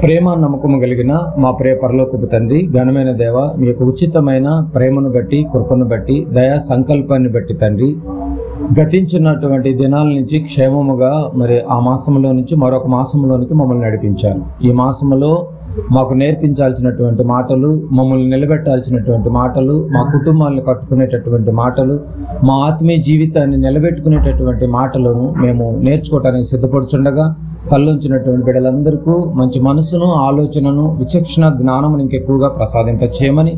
ప్రేమ నమ్మకము కలిగిన మా ప్రియ పరలోకపు తండ్రి, ఘనమైన దేవ, మీ యొక్క ఉచితమైన ప్రేమను బట్టి, కృపను బట్టి, దయా సంకల్పాన్ని బట్టి తండ్రి, గతించినటువంటి దినాల నుంచి క్షేమముగా మరి ఆ మాసంలో నుంచి మరొక మాసంలోనికి మమ్మల్ని నడిపించారు. ఈ మాసంలో మాకు నేర్పించాల్సినటువంటి మాటలు, మమ్మల్ని నిలబెట్టాల్సినటువంటి మాటలు, మా కుటుంబాలను కట్టుకునేటటువంటి మాటలు, మా ఆత్మీయ జీవితాన్ని నిలబెట్టుకునేటటువంటి మాటలను మేము నేర్చుకోవడానికి సిద్ధపడుచుండగా కళ్ళుంచినటువంటి బిడ్డలందరికీ మంచి మనసును, ఆలోచనను, విచక్షణ జ్ఞానమును ఇంకెక్కువగా ప్రసాదింపచేయమని,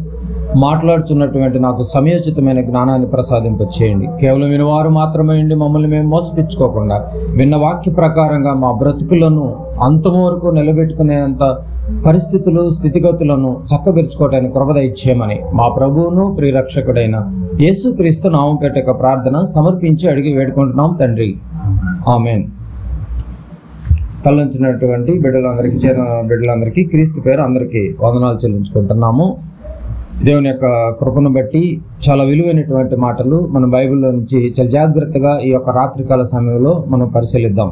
మాట్లాడుతున్నటువంటి నాకు సమయోచితమైన జ్ఞానాన్ని ప్రసాదింపచేయండి. కేవలం వినవారు మాత్రమే ఉండి మమ్మల్ని మేము మోసపించుకోకుండా విన్న వాక్య ప్రకారంగా మా బ్రతుకులను అంతము వరకు నిలబెట్టుకునేంత పరిస్థితులు, స్థితిగతులను చక్కబెరుచుకోవడానికి కృప దయచేయమని మా ప్రభువును ప్రియరక్షకుడైన యేసుక్రీస్తు నామం పేట ప్రార్థన సమర్పించి అడిగి వేడుకుంటున్నాం తండ్రి, ఆమేన్. కళ్ళొంచినటువంటి బిడ్డలందరికీ క్రీస్తు పేరు అందరికీ వందనాలు చెల్లించుకుంటున్నాము. దేవుని యొక్క కృపను బట్టి చాలా విలువైనటువంటి మాటలు మనం బైబిల్లో నుంచి చాలా జాగ్రత్తగా ఈ యొక్క రాత్రికాల సమయంలో మనం పరిశీలిద్దాం.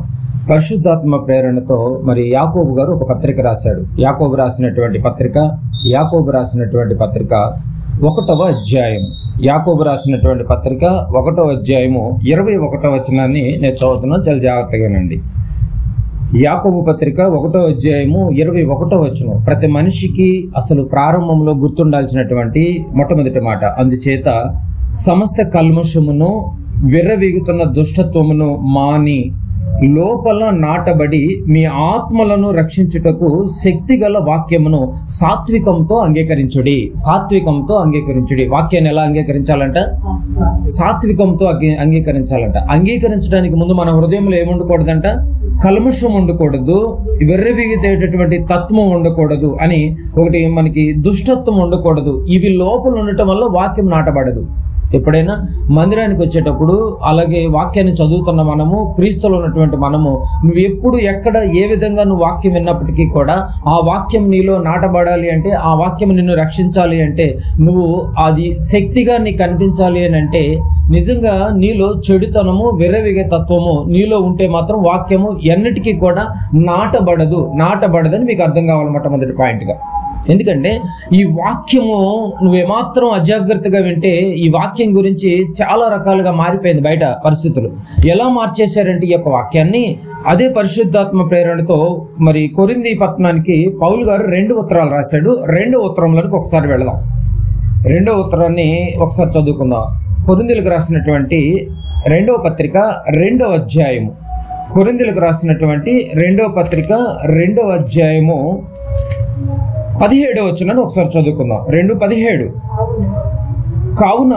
పరిశుద్ధాత్మ ప్రేరణతో మరి యాకోబు గారు ఒక పత్రిక రాశాడు. యాకోబు రాసినటువంటి పత్రిక 1వ అధ్యాయం. యాకోబు రాసినటువంటి పత్రిక 1వ అధ్యాయము 21వ వచనాన్ని నేను చదువుతున్నాను, చాలా జాగ్రత్తగానండి. యాకోబు పత్రిక 1వ అధ్యాయము 21వ వచనం ప్రతి మనిషికి అసలు ప్రారంభంలో గుర్తుండాల్సినటువంటి మొట్టమొదటి మాట. అందుచేత సమస్త కల్మషమును, విర్రవీగుతున్న దుష్టత్వమును మాని లోపల నాటబడి మీ ఆత్మలను రక్షించుటకు శక్తిగల వాక్యమును సాత్వికంతో అంగీకరించుడి. సాత్వికంతో అంగీకరించుడి. వాక్యాన్ని ఎలా అంగీకరించాలంట? సాత్వికంతో అంగీకరించాలంట. అంగీకరించడానికి ముందు మన హృదయంలో ఏముండకూడదంట? కల్మషం ఉండకూడదు, విర్రవీగితేటటువంటి తత్వం ఉండకూడదు అని ఒకటి, మనకి దుష్టత్వం ఉండకూడదు. ఇవి లోపల ఉండటం వల్ల వాక్యం నాటబడదు. ఎప్పుడైనా మందిరానికి వచ్చేటప్పుడు, అలాగే వాక్యాన్ని చదువుతున్న మనము, క్రీస్తులో ఉన్నటువంటి మనము, నువ్వు ఎప్పుడు ఎక్కడ ఏ విధంగా నువ్వు వాక్యం విన్నప్పటికీ కూడా ఆ వాక్యం నీలో నాటబడాలి అంటే, ఆ వాక్యం నిన్ను రక్షించాలి అంటే, నువ్వు అది శక్తిగా నీకు కనిపించాలి అని అంటే, నిజంగా నీలో చెడుతనము, విర్రవీగే తత్వము నీలో ఉంటే మాత్రం వాక్యము ఎన్నిటికీ కూడా నాటబడదని మీకు అర్థం కావాలి మొట్టమొదటి పాయింట్గా. ఎందుకంటే ఈ వాక్యము నువ్వేమాత్రం అజాగ్రత్తగా వింటే ఈ వాక్యం గురించి చాలా రకాలుగా మారిపోయింది బయట పరిస్థితులు. ఎలా మార్చేశారంటే ఈ యొక్క వాక్యాన్ని, అదే పరిశుద్ధాత్మ ప్రేరణతో మరి కొరింథీ పట్టణానికి పౌలు గారు 2 ఉత్తరాలు రాశాడు. 2వ ఉత్తరంలోకి ఒకసారి వెళదాం. 2వ ఉత్తరాన్ని ఒకసారి చదువుకుందాం. కొరింథీలకు రాసినటువంటి 2వ పత్రిక 2వ అధ్యాయము. కొరింథీలకు రాసినటువంటి 2వ పత్రిక 2వ అధ్యాయము 17వ వచనాన్ని ఒకసారి చదువుకుందాం. 2:17. కావున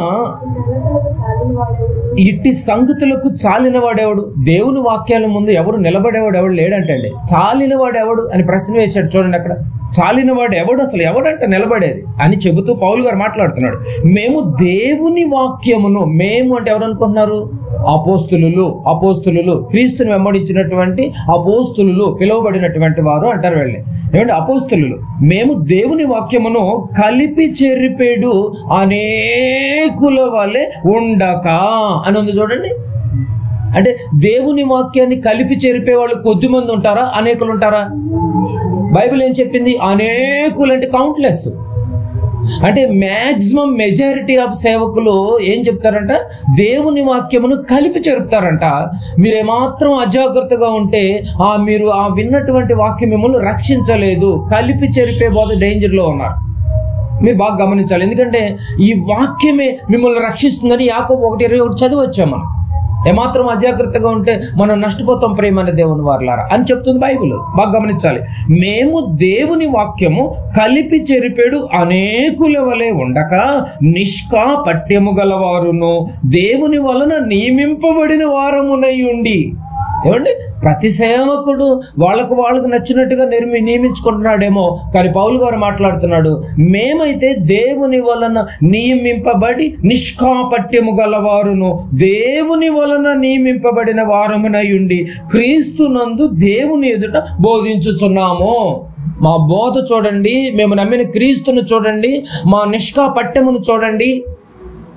ఇట్టి సంగతులకు చాలిన వాడెవడు? దేవుని వాక్యాల ముందు ఎవరు నిలబడేవాడు ఎవడు లేడంటండి. చాలిన వాడు ఎవడు అని ప్రశ్న వేశాడు చూడండి అక్కడ. చాలిన వాడు ఎవడు, అసలు ఎవడంట నిలబడేది అని చెబుతూ పౌలు గారు మాట్లాడుతున్నాడు. మేము దేవుని వాక్యమును, మేము అంటే ఎవరు అనుకుంటున్నారు? అపోస్తులు, క్రీస్తుని వెంబడించినటువంటి అపోస్తులు, పిలువబడినటువంటి వారు అంటారు వెళ్ళి. ఏమంటే అపోస్తులు, మేము దేవుని వాక్యమును కలిపి చెరిపేడు అనేకుల వలె ఉండక అని ఉంది చూడండి. అంటే దేవుని వాక్యాన్ని కలిపి చెరిపే వాళ్ళు కొద్దిమంది ఉంటారా, అనేకులు ఉంటారా? బైబిల్ ఏం చెప్పింది? అనేకులు అంటే కౌంట్లెస్. అంటే మ్యాక్సిమం మెజారిటీ ఆఫ్ సేవకులు ఏం చెప్తారంట? దేవుని వాక్యమును కలిపి చెరుపుతారంట. మీరేమాత్రం అజాగ్రత్తగా ఉంటే మీరు ఆ విన్నటువంటి వాక్యం మిమ్మల్ని రక్షించలేదు. కలిపి చెరిపే బోధ డేంజర్లో ఉన్నారు. మీరు బాగా గమనించాలి. ఎందుకంటే ఈ వాక్యమే మిమ్మల్ని రక్షిస్తుందని యాకోబు 1:21 చదివచ్చాం మనం. ఏమాత్రం అజాగ్రత్తగా ఉంటే మనం నష్టపోతాం ప్రేమ అనే దేవుని వారలారా అని చెప్తుంది బైబిల్. బాగా గమనించాలి. మేము దేవుని వాక్యము కలిపి చెరిపేడు అనేకుల వలె ఉండక నిష్కాపట్యము గలవారును దేవుని వలన నియమింపబడిన వారమునై ఉండి. ఏమండి, ప్రతి సేవకుడు వాళ్ళకు నచ్చినట్టుగా నియమించుకుంటున్నాడేమో, కానీ పౌలు గారు మాట్లాడుతున్నాడు, మేమైతే దేవుని వలన నియమింపబడి నిష్కాపట్యము గలవారును దేవుని వలన నియమింపబడిన వారమునై ఉండి క్రీస్తునందు దేవుని ఎదుట బోధించుచున్నాము. మా బోధ చూడండి, మేము నమ్మిన క్రీస్తును చూడండి, మా నిష్కాపట్యమును చూడండి,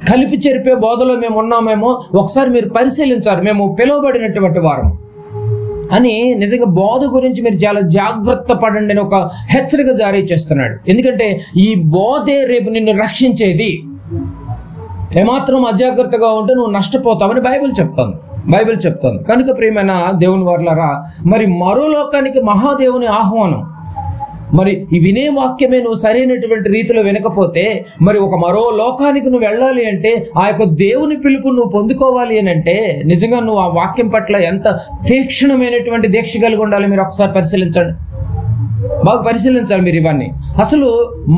కలిపి చెరిపే బోధలో మేము ఉన్నామేమో ఒకసారి మీరు పరిశీలించాలి. మేము పిలువబడినటువంటి వారము. అని నిజంగా బోధ గురించి మీరు చాలా జాగ్రత్త పడండి అని ఒక హెచ్చరిక జారీ చేస్తున్నాడు. ఎందుకంటే ఈ బోధే రేపు నిన్ను రక్షించేది. ఏమాత్రం అజాగ్రత్తగా ఉంటే నువ్వు నష్టపోతావని బైబిల్ చెప్తుంది. కనుక ప్రియమైన దేవుని వారలారా, మరి మరో లోకానికి మహాదేవుని ఆహ్వానం, మరి ఈ వినే వాక్యమే నువ్వు సరైనటువంటి రీతిలో వినకపోతే మరి ఒక మరో లోకానికి నువ్వు వెళ్ళాలి అంటే, ఆ యొక్క దేవుని పిలుపు నువ్వు పొందుకోవాలి అని అంటే నిజంగా నువ్వు ఆ వాక్యం పట్ల ఎంత తీక్షణమైనటువంటి దీక్ష కలిగి ఉండాలి. మీరు ఒకసారి బాగా పరిశీలించాలి మీరు ఇవన్నీ. అసలు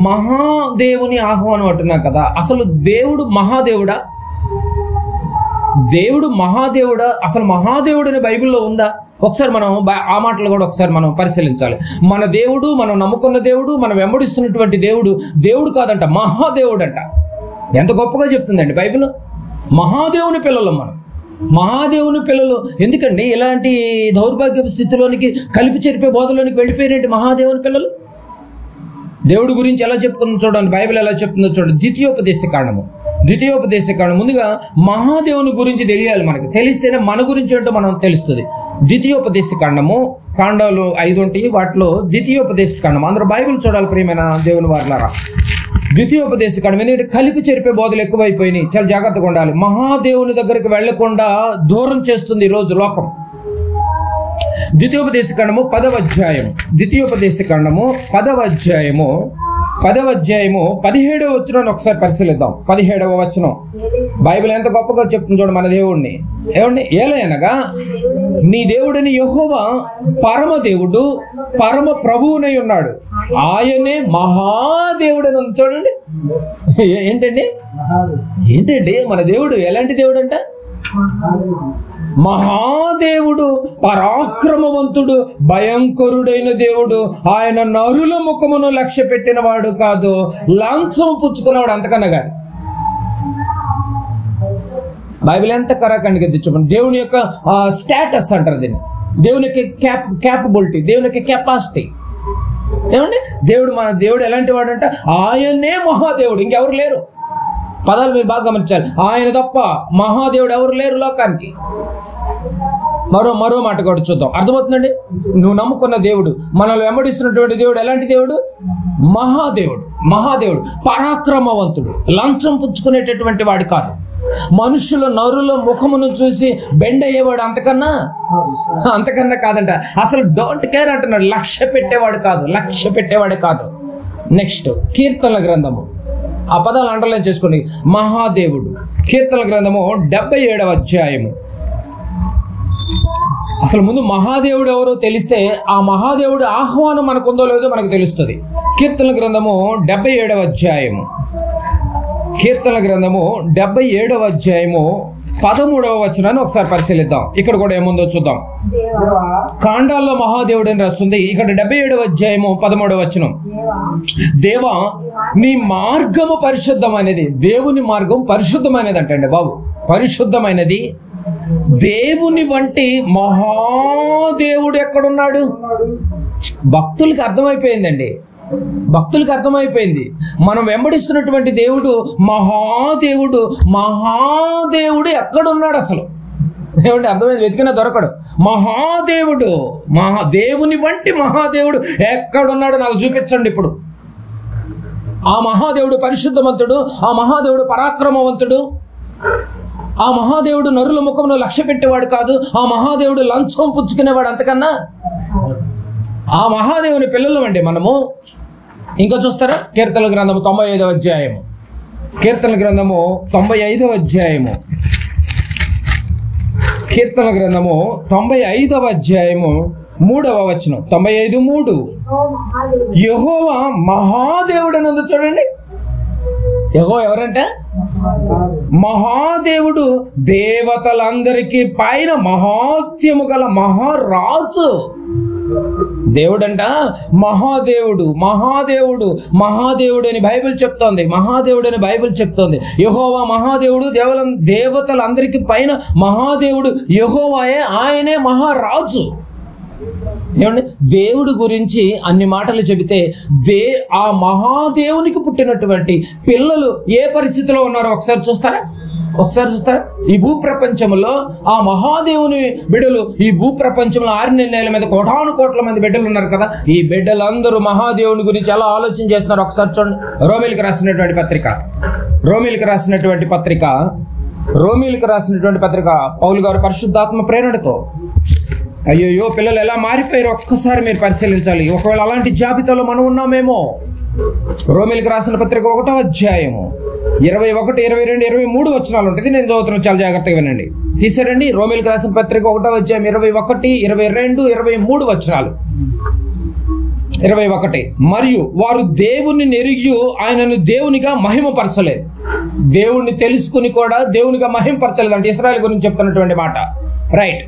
మహాదేవుని ఆహ్వానం అంటున్నాం కదా, అసలు దేవుడు మహాదేవుడా? అసలు మహాదేవుడు అనే బైబిల్లో ఉందా? ఒకసారి మనం ఆ మాటలు కూడా ఒకసారి మనం పరిశీలించాలి. మన దేవుడు, మనం నమ్ముకున్న దేవుడు, మనం వెంబడిస్తున్నటువంటి దేవుడు కాదంట, మహాదేవుడు అంట. ఎంత గొప్పగా చెప్తుందండి బైబిల్. మహాదేవుని పిల్లలు మనం, మహాదేవుని పిల్లలు. ఎందుకండి ఇలాంటి దౌర్భాగ్య స్థితిలోనికి కలిపి చెరిపే బోధలోనికి వెళ్ళిపోయినట్టు మహాదేవుని పిల్లలు? దేవుడి గురించి ఎలా చెప్తుందో చూడండి, బైబిల్ ఎలా చెప్తుందో చూడండి. ద్వితీయోపదేశ కాండము ముందుగా మహాదేవుని గురించి తెలియాలి. మనకు తెలిస్తేనే మన గురించి ఏంటో మనం తెలుస్తుంది. ద్వితీయోపదేశ కాండాలు 5 ఉంటాయి, వాటిలో ద్వితీయోపదేశ కాండం. అందరూ బైబిల్ చూడాలి ప్రియమైన దేవుని వారలారా. ద్వితీయోపదేశ కాండం ఎందుకంటే కలిపి చెరిపే బోధలు ఎక్కువైపోయినాయి, చాలా జాగ్రత్తగా ఉండాలి. మహాదేవుని దగ్గరికి వెళ్లకుండా దూరం చేస్తుంది ఈరోజు లోకం. ద్వితీయోపదేశ కాండము 10వ అధ్యాయము 10వ అధ్యాయము 17వ వచనాన్ని ఒకసారి పరిశీలిద్దాం. 17వ వచనం బైబిల్ ఎంత గొప్పగా చెప్తుంది చూడండి మన దేవుడిని. ఏమండి? ఏలయనగా నీ దేవుడని యెహోవా పరమ దేవుడు, పరమ ప్రభువునై ఉన్నాడు, ఆయనే మహాదేవుడు అని ఉంది. చూడండి ఏంటండి మన దేవుడు ఎలాంటి దేవుడు అంట? మహాదేవుడు, పరాక్రమవంతుడు, భయంకరుడైన దేవుడు. ఆయన నరుల ముఖమును లక్ష్య పెట్టిన వాడు కాదు, లంచం పుచ్చుకున్నవాడు అంతకన్నా కాదు. బైబిల్ ఎంత కరాకండిగా తెచ్చుకోండి. దేవుని యొక్క స్టేటస్ అంటారు దీన్ని, దేవుని యొక్క క్యాపబిలిటీ, దేవుని యొక్క కెపాసిటీ. ఏమండి? మన దేవుడు ఎలాంటి వాడు అంట? ఆయనే మహాదేవుడు, ఇంకెవరు లేరు. పదాలు మీరు బాగా గమనించాలి. ఆయన తప్ప మహాదేవుడు ఎవరు లేరు లోకానికి. మరో మాట కూడా చూద్దాం, అర్థమవుతుందండి? నువ్వు నమ్ముకున్న దేవుడు, మనల్ని వెంబడిస్తున్నటువంటి దేవుడు ఎలాంటి దేవుడు? మహాదేవుడు, పరాక్రమవంతుడు, లంచం పుచ్చుకునేటటువంటి వాడు కాదు. మనుషుల నరుల ముఖమును చూసి బెండ్ అయ్యేవాడు అంతకన్నా కాదంట. అసలు డోంట్ కేర్ అంటున్నాడు. లక్ష్య పెట్టేవాడు కాదు. నెక్స్ట్ కీర్తనల గ్రంథము, ఆ పదాలు అండర్లైన్ చేసుకోండి. మహాదేవుడు, కీర్తనల గ్రంథము 77వ అధ్యాయము. అసలు ముందు మహాదేవుడు ఎవరో తెలిస్తే ఆ మహాదేవుడు ఆహ్వానం మనకుందో లేదో మనకు తెలుస్తుంది. కీర్తనల గ్రంథము 77వ అధ్యాయము 13వ వచనాన్ని ఒకసారి పరిశీలిద్దాం. ఇక్కడ కూడా ఏముందో చూద్దాం. కాండాల్లో మహాదేవుడు అని రాస్తుంది. ఇక్కడ 77వ అధ్యాయము 13వ వచనం, దేవా నీ మార్గము పరిశుద్ధమైనది. దేవుని మార్గం పరిశుద్ధమైనది అంటండి బాబు, పరిశుద్ధమైనది. దేవుని వంటి మహాదేవుడు ఎక్కడున్నాడు? భక్తులకి అర్థమైపోయిందండి, మనం వెంబడిస్తున్నటువంటి దేవుడు మహాదేవుడు ఎక్కడున్నాడు అసలు? దేవుడి అర్థమైంది, వెతికినా దొరకడు. దేవుని వంటి మహాదేవుడు ఎక్కడున్నాడు నాకు చూపించండి ఇప్పుడు. ఆ మహాదేవుడు పరిశుద్ధవంతుడు, ఆ మహాదేవుడు పరాక్రమవంతుడు, ఆ మహాదేవుడు నరుల ముఖంలో లక్ష్య పెట్టేవాడు కాదు, ఆ మహాదేవుడు లంచం పుచ్చుకునేవాడు అంతకన్నా. ఆ మహాదేవుని పిల్లలు అండి మనము. ఇంకా చూస్తారా? కీర్తనల గ్రంథము 95వ అధ్యాయము 95వ అధ్యాయము 3వ వచనం, 95:3 యెహోవా మహాదేవుడు అని ఉంది చూడండి. యెహోవా ఎవరంట? మహాదేవుడు, దేవతలందరికీ పైన మహాత్యము గల మహారాజు. దేవుడంట మహాదేవుడు అని బైబిల్ చెప్తోంది. యెహోవా మహాదేవుడు, దేవతలందరికీ పైన మహాదేవుడు యెహోవాయే, ఆయనే మహారాజు. ఏమండి? దేవుడి గురించి అన్ని మాటలు చెబితే ఆ మహాదేవునికి పుట్టినటువంటి పిల్లలు ఏ పరిస్థితిలో ఉన్నారో ఒకసారి చూస్తారా? ఒకసారి చూస్తారా, ఈ భూప్రపంచంలో ఆ మహాదేవుని బిడ్డలు, ఈ భూప్రపంచంలో 6 నెలల మీద 1,000 కోట్ల మంది బిడ్డలు ఉన్నారు కదా. ఈ బిడ్డలందరూ మహాదేవుని గురించి ఎలా ఆలోచన చేస్తున్నారు ఒకసారి చూడండి. రోమీలకు రాసినటువంటి పత్రిక పౌలు గారు పరిశుద్ధాత్మ ప్రేరణతో, అయ్యో పిల్లలు ఎలా మారిపోయారు ఒక్కసారి మీరు పరిశీలించాలి. ఒకవేళ అలాంటి జాబితాలో మనం ఉన్నామేమో. రోమీలకు రాసిన పత్రిక 1వ అధ్యాయము 21, 22, 23 వచనాలు ఉంటుంది. నేను చదువుతున్నాను, చాలా జాగ్రత్తగా వినండి. తీసారండి. రోమీలకు రాసిన పత్రిక 1వ అధ్యాయం 21, 22, 23 వచనాలు. 21, మరియు వారు దేవుని నెరిగి ఆయనను దేవునిగా మహిమపరచలేదు. దేవుణ్ణి తెలుసుకుని కూడా దేవునిగా మహిమపరచలేదు అంటే ఇశ్రాయేలు గురించి చెప్తున్నటువంటి మాట. రైట్,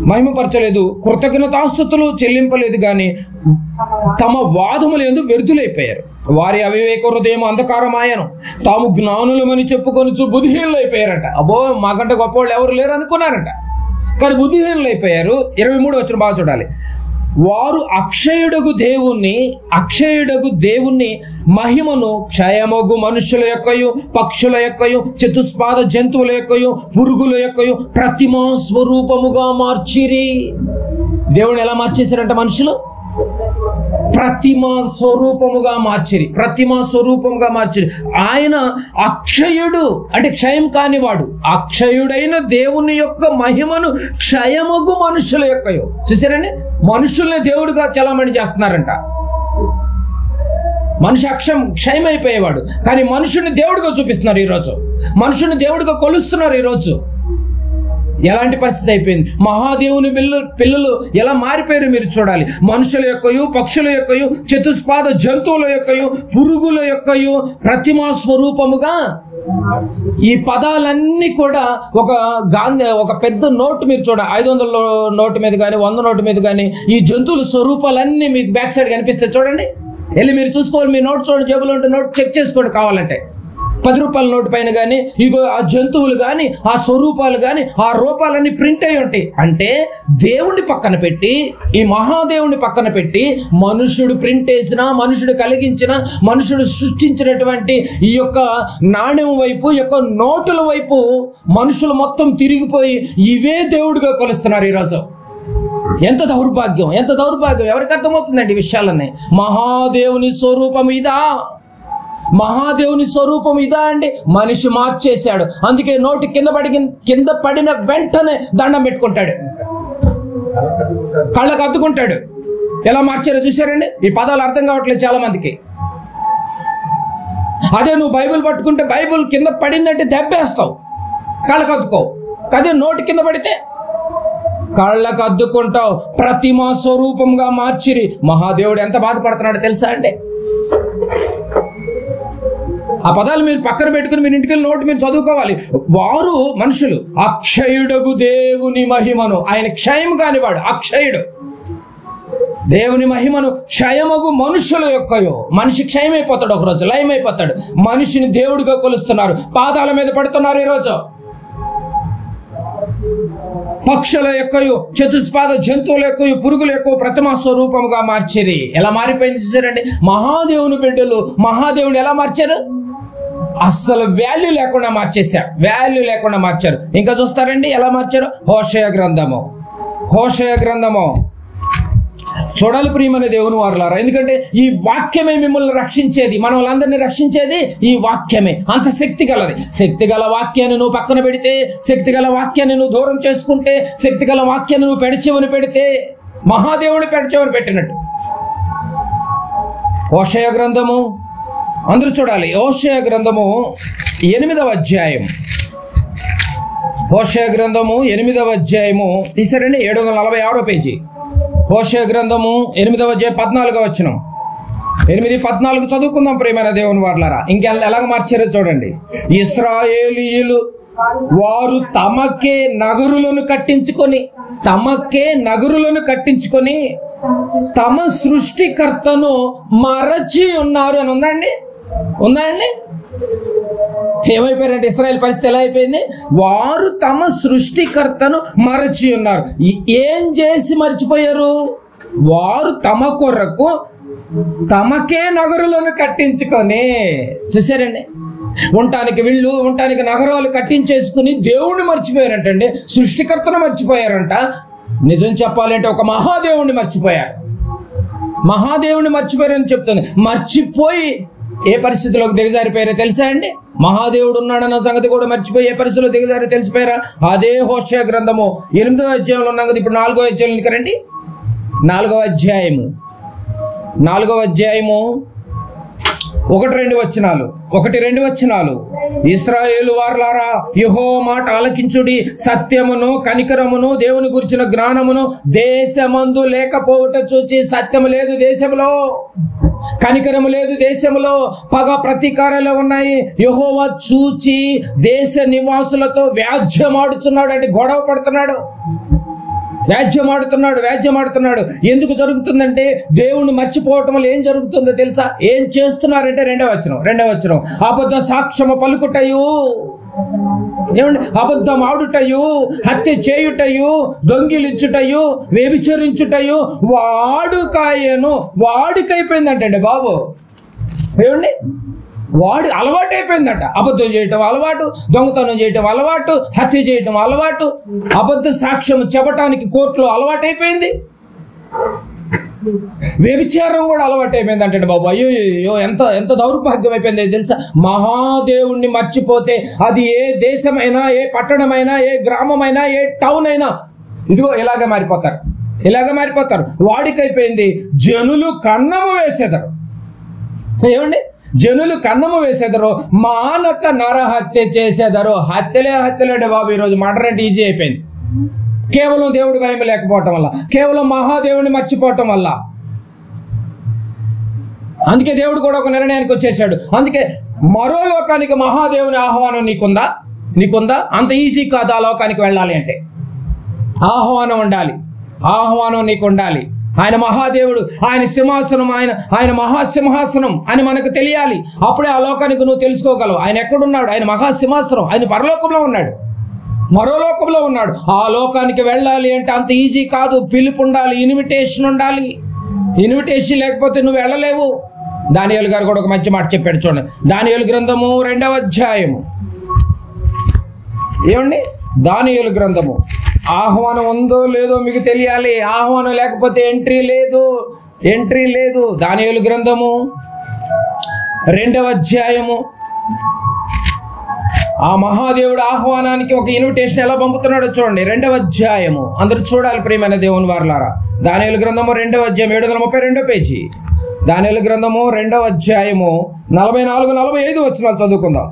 మహిమపరచలేదు, కృతజ్ఞతాస్తుతులు చెల్లింపలేదు, కానీ తమ వాదములు యందు వ్యర్థులైపోయారు. వారి అవివేక హృదయం అంధకారమాయను, తాము జ్ఞానులమని చెప్పుకొని బుద్ధిహీనులైపోయారంట. అబ్బో, మాకంటే గొప్పవాళ్ళు ఎవరు లేరు అనుకున్నారంట, కానీ బుద్ధిహీనులైపోయారు. 23 వచ్చిన బాగా చూడాలి. వారు అక్షయుడగు దేవుణ్ణి మహిమను క్షయమగు మనుషుల యొక్కయు, పక్షుల యొక్కయు, చతుస్పాద జంతువుల యొక్కయు, పురుగుల యొక్కయు ప్రతిమా స్వరూపముగా మార్చిరి. దేవుని ఎలా మార్చేశారంట? మనుషులు ప్రతిమా స్వరూపముగా మార్చిరి. ఆయన అక్షయుడు అంటే క్షయం కానివాడు. అక్షయుడైన దేవుని యొక్క మహిమను క్షయమగు మనుషుల యొక్కయు. చూసారండి, మనుషుల్ని దేవుడిగా చలామణి చేస్తున్నారంట. మనిషి క్షయమైపోయేవాడు, కానీ మనుషుని దేవుడిగా చూపిస్తున్నారు ఈరోజు. మనుషుని దేవుడిగా కొలుస్తున్నారు ఈరోజు. ఎలాంటి పరిస్థితి అయిపోయింది? మహాదేవుని పిల్లలు ఎలా మారిపోయారు మీరు చూడాలి. మనుషుల యొక్కయు, పక్షుల యొక్కయు, చతుస్పాద జంతువుల యొక్కయు, పురుగుల యొక్కయు ప్రతిమా స్వరూపముగా. ఈ పదాలన్నీ కూడా ఒక పెద్ద నోటు మీరు చూడ, 500 నోటు మీద కానీ 100 నోటు మీద కానీ ఈ జంతువుల స్వరూపాలన్నీ మీకు బ్యాక్ సైడ్ కనిపిస్తాయి. చూడండి, వెళ్ళి మీరు చూసుకోవాలి. మీ నోట్ చూడండి, జేబులో ఉంటే నోట్ చెక్ చేసుకోండి కావాలంటే. 10 రూపాయల నోటు పైన కానీ ఇగో ఆ జంతువులు కానీ ఆ స్వరూపాలు కానీ ఆ రూపాలన్నీ ప్రింట్ అయి ఉంటాయి. అంటే దేవుణ్ణి పక్కన పెట్టి, ఈ మహాదేవుని పక్కన పెట్టి, మనుషుడు ప్రింట్ వేసిన, మనుషుడు కలిగించిన, మనుషుడు సృష్టించినటువంటి ఈ యొక్క నాణ్యం వైపు, ఈ యొక్క నోటుల వైపు మనుషులు మొత్తం తిరిగిపోయి ఇవే దేవుడిగా కొలుస్తున్నారు ఈరోజు. ఎంత దౌర్భాగ్యం! ఎవరికి అర్థమవుతుందండి ఈ విషయాలన్నీ? మహాదేవుని స్వరూపం ఇదా అండి? మనిషి మార్చేశాడు. అందుకే నోటి కింద పడిన వెంటనే దండం పెట్టుకుంటాడు, కళ్ళకు అద్దుకుంటాడు. ఎలా మార్చారో చూశారండి? ఈ పదాలు అర్థం కావట్లేదు చాలా మందికి. అదే నువ్వు బైబిల్ పట్టుకుంటే బైబిల్ కింద పడిందంటే దెబ్బేస్తావు, కళ్ళకు అద్దుకోవు. అదే నోటి కింద పడితే కళ్ళకు అద్దుకుంటావు. ప్రతిమా స్వరూపంగా మార్చిరి. మహాదేవుడు ఎంత బాధపడుతున్నాడో తెలుసా అండి? ఆ పదాలు మీరు పక్కన పెట్టుకుని మీరు ఇంటికి నోటు మీరు చదువుకోవాలి. వారు మనుషులు అక్షయుడగు దేవుని మహిమను, ఆయన క్షయం కానివాడు అక్షయుడు, దేవుని మహిమను క్షయమగు మనుషుల యొక్కయో. మనిషి క్షయమైపోతాడు, ఒకరోజు లయమైపోతాడు. మనిషిని దేవుడిగా కొలుస్తున్నారు, పాదాల మీద పడుతున్నారు ఈరోజు. పక్షుల యొక్కయు, చతుస్పాద జంతువుల యొక్కయు, పురుగుల యొక్క ప్రతిమా స్వరూపముగా మార్చిరి. ఎలా మారిపోయింది చూసారండి? మహాదేవుని బిడ్డలు మహాదేవుని ఎలా మార్చారు? అస్సలు వాల్యూ లేకుండా మార్చారు. ఇంకా చూస్తారండి ఎలా మార్చారు? హోషేయ గ్రంథము చూడాలి ప్రియమైన దేవుని వారలారా. ఎందుకంటే ఈ వాక్యమే మిమ్మల్ని రక్షించేది, మన వాళ్ళందరినీ రక్షించేది ఈ వాక్యమే. అంత శక్తి గల వాక్యాన్ని నువ్వు పక్కన పెడితే, శక్తి గల వాక్యాన్ని నువ్వు దూరం చేసుకుంటే, శక్తి గల వాక్యాన్ని నువ్వు పెడచెవిని పెడితే మహాదేవుడు పెడచెవిని పెట్టినట్టు. హోషేయ గ్రంథము అందరూ చూడాలి. హోషేయ గ్రంథము 8వ అధ్యాయం. హోషేయ గ్రంథము 8వ అధ్యాయము తీసారండి, 746 పేజీ. హోషేయ గ్రంథము 8వ అధ్యాయం 14వ వచనం. 8:14 చదువుకుందాం ప్రియమైన దేవుని వారలారా. ఎలాగ మార్చారో చూడండి. ఇశ్రాయేలీయులు వారు తమకే నగరులను కట్టించుకొని తమ సృష్టికర్తను మరచి ఉన్నారు అని ఉందండి. ఏమైపోయారంటే ఇశ్రాయేల్ పరిస్థితి ఎలా అయిపోయింది? వారు తమ సృష్టికర్తను మరచి ఉన్నారు. ఏం చేసి మర్చిపోయారు? వారు తమ కొరకు తమకే నగరులను కట్టించుకొని, చూసారండి, ఉండటానికి వీళ్ళు ఉండటానికి నగరాలు కట్టించేసుకుని దేవుణ్ణి మర్చిపోయారంటండి, సృష్టికర్తను మర్చిపోయారంట. నిజం చెప్పాలంటే ఒక మహాదేవుణ్ణి మర్చిపోయారు. మహాదేవుని మర్చిపోయారని చెప్తుంది. మర్చిపోయి ఏ పరిస్థితిలోకి దిగజారిపోయారో తెలుసా అండి? మహాదేవుడు ఉన్నాడన్న సంగతి కూడా మర్చిపోయి ఏ పరిస్థితిలో దిగజారి తెలిసిపోయారా? అదే హోషేయ గ్రంథము 8వ అధ్యాయంలో ఉన్నాం కదా. ఇప్పుడు 4వ అధ్యాయంలోకి రండి. 4వ అధ్యాయము 1-2 వచనాలు. 1-2 వచనాలు. ఇశ్రాయేలు వారలారా, యెహోవా మాట ఆలకించుడి. సత్యమును కనికరమును దేవుని గురించిన జ్ఞానమును దేశమందు లేకపోవుట చూచి, సత్యము లేదు దేశంలో, కనికరము లేదు దేశంలో, పగ ప్రతీకారాలు ఉన్నాయి. యెహోవా చూచి దేశ నివాసులతో వ్యాజ్యమాడుచున్నాడు, అంటే గొడవ పడుతున్నాడు, వ్యాజ్యమాడుతున్నాడు. ఎందుకు జరుగుతుందంటే దేవుణ్ణి మర్చిపోవటం వల్ల ఏం జరుగుతుందో తెలుసా? ఏం చేస్తున్నారంటే 2వ వచనం, అబద్ధ సాక్ష్యము పలుకుటయు, ఏమండి, అబద్ధం ఆడుటయు, హత్య చేయుటయు, దొంగిలించుటయు, వ్యభిచరించుటయు వాడుకైపోయిందంటండి బాబు. ఏమండి, వాడు అలవాటు అయిపోయిందట. అబద్ధం చేయటం అలవాటు, దొంగతనం చేయటం అలవాటు, హత్య చేయటం అలవాటు, అబద్ధ సాక్ష్యం చెప్పటానికి కోర్టులో అలవాటు అయిపోయింది, వ్యభిచారం కూడా అలవాటు అయిపోయింది అంటే బాబు. అయ్యో ఎంత దౌర్భాగ్యం అయిపోయింది తెలుసా? మహాదేవుణ్ణి మర్చిపోతే అది ఏ దేశమైనా, ఏ పట్టణమైనా, ఏ గ్రామమైనా, ఏ టౌన్ అయినా ఇదిగో ఇలాగే మారిపోతారు. వాడికైపోయింది. జనులు కన్నము వేసేదారు. ఏమండి, జనులు కన్నము వేసేదరు, మానక నరహత్య చేసేదరు. హత్యలే బాబు. ఈరోజు మర్డర్ అంటే ఈజీ అయిపోయింది. కేవలం దేవుడి భయం లేకపోవటం వల్ల, కేవలం మహాదేవుని మర్చిపోవటం వల్ల. అందుకే దేవుడు కూడా ఒక నిర్ణయానికి వచ్చేసాడు. అందుకే మరో లోకానికి మహాదేవుని ఆహ్వానం నీకుందా? అంత ఈజీ కాదు ఆ లోకానికి వెళ్ళాలి అంటే. ఆహ్వానం ఉండాలి, ఆహ్వానం నీకు ఉండాలి. ఆయన మహాదేవుడు, ఆయన సింహాసనం, ఆయన మహాసింహాసనం అని మనకు తెలియాలి. అప్పుడే ఆ లోకానికి నువ్వు తెలుసుకోగలవు. ఆయన ఎక్కడున్నాడు? ఆయన మహాసింహాసనం, ఆయన పరలోకంలో ఉన్నాడు, మరో లోకంలో ఉన్నాడు. ఆ లోకానికి వెళ్ళాలి అంటే అంత ఈజీ కాదు. పిలుపు ఉండాలి, ఇన్విటేషన్ ఉండాలి. ఇన్విటేషన్ లేకపోతే నువ్వు వెళ్ళలేవు. దానియేలు గారు కూడా ఒక మంచి మాట చెప్పాడు చూడండి. దానియేలు గ్రంథము 2వ అధ్యాయము. ఏమండి, దానియేలు గ్రంథము. ఆహ్వానం ఉందో లేదో మీకు తెలియాలి. ఆహ్వానం లేకపోతే ఎంట్రీ లేదు. దానియేలు గ్రంథము 2వ అధ్యాయము. ఆ మహాదేవుడు ఆహ్వానానికి ఒక ఇన్విటేషన్ ఎలా పంపుతున్నాడో చూడండి. 2వ అధ్యాయము అందరూ చూడాలి ప్రియమైన దేవుని వారలారా. దానియేలు గ్రంథము 2వ అధ్యాయం 732 పేజీ. దానియేలు గ్రంథము 2వ అధ్యాయము 44-45 వచనాలు చదువుకుందాం.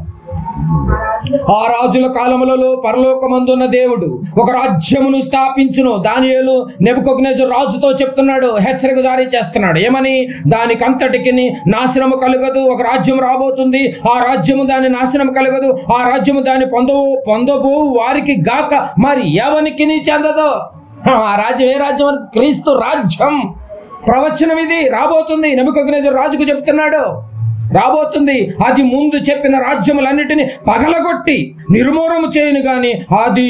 ఆ రాజుల కాలములలో పరలోకమందున్న దేవుడు ఒక రాజ్యమును స్థాపించును. దానియేలు నెబుకద్నెజరు రాజుతో చెప్తున్నాడు, హెచ్చరిక జారీ చేస్తున్నాడు. ఏమని? దానికంతటికి నాశనము కలగదు. ఒక రాజ్యం రాబోతుంది, ఆ రాజ్యము దాని నాశనం కలగదు. ఆ రాజ్యము దాని పొందబో వారికి గాక మరి ఎవనికి చెందదు. ఆ రాజ్యం ఏ రాజ్యం? అని క్రీస్తు రాజ్యం. ప్రవచనం ఇది రాబోతుంది. నెబుకద్నెజరు రాజుకు చెప్తున్నాడు, రాబోతుంది. అది ముందు చెప్పిన రాజ్యములన్నిటినీ పగలగొట్టి నిర్మూలన చేయను గాని అది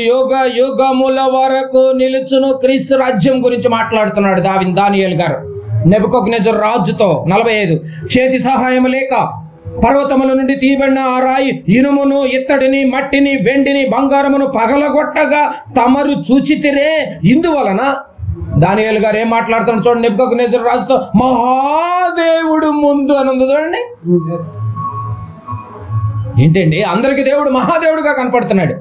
యుగముల వరకు నిలుచును. క్రీస్తు రాజ్యం గురించి మాట్లాడుతున్నాడు దానియేలు గారు నెబుకద్నెజరు రాజుతో. 45 చేతి సహాయం లేక పర్వతముల నుండి తీయబడిన ఆ రాయి ఇనుమును, ఇత్తడిని, మట్టిని, వెండిని, బంగారమును పగలగొట్టగా తమరు చూచితిరే. ఇందువలన దానియేలు గారు ఏం మాట్లాడుతున్నాడు చూడండి. నెబుకద్నెజరు రాజుతో మహాదేవుడు ముందు అని ఉంది చూడండి. ఏంటండి, అందరికి దేవుడు మహాదేవుడుగా కనపడుతున్నాడు.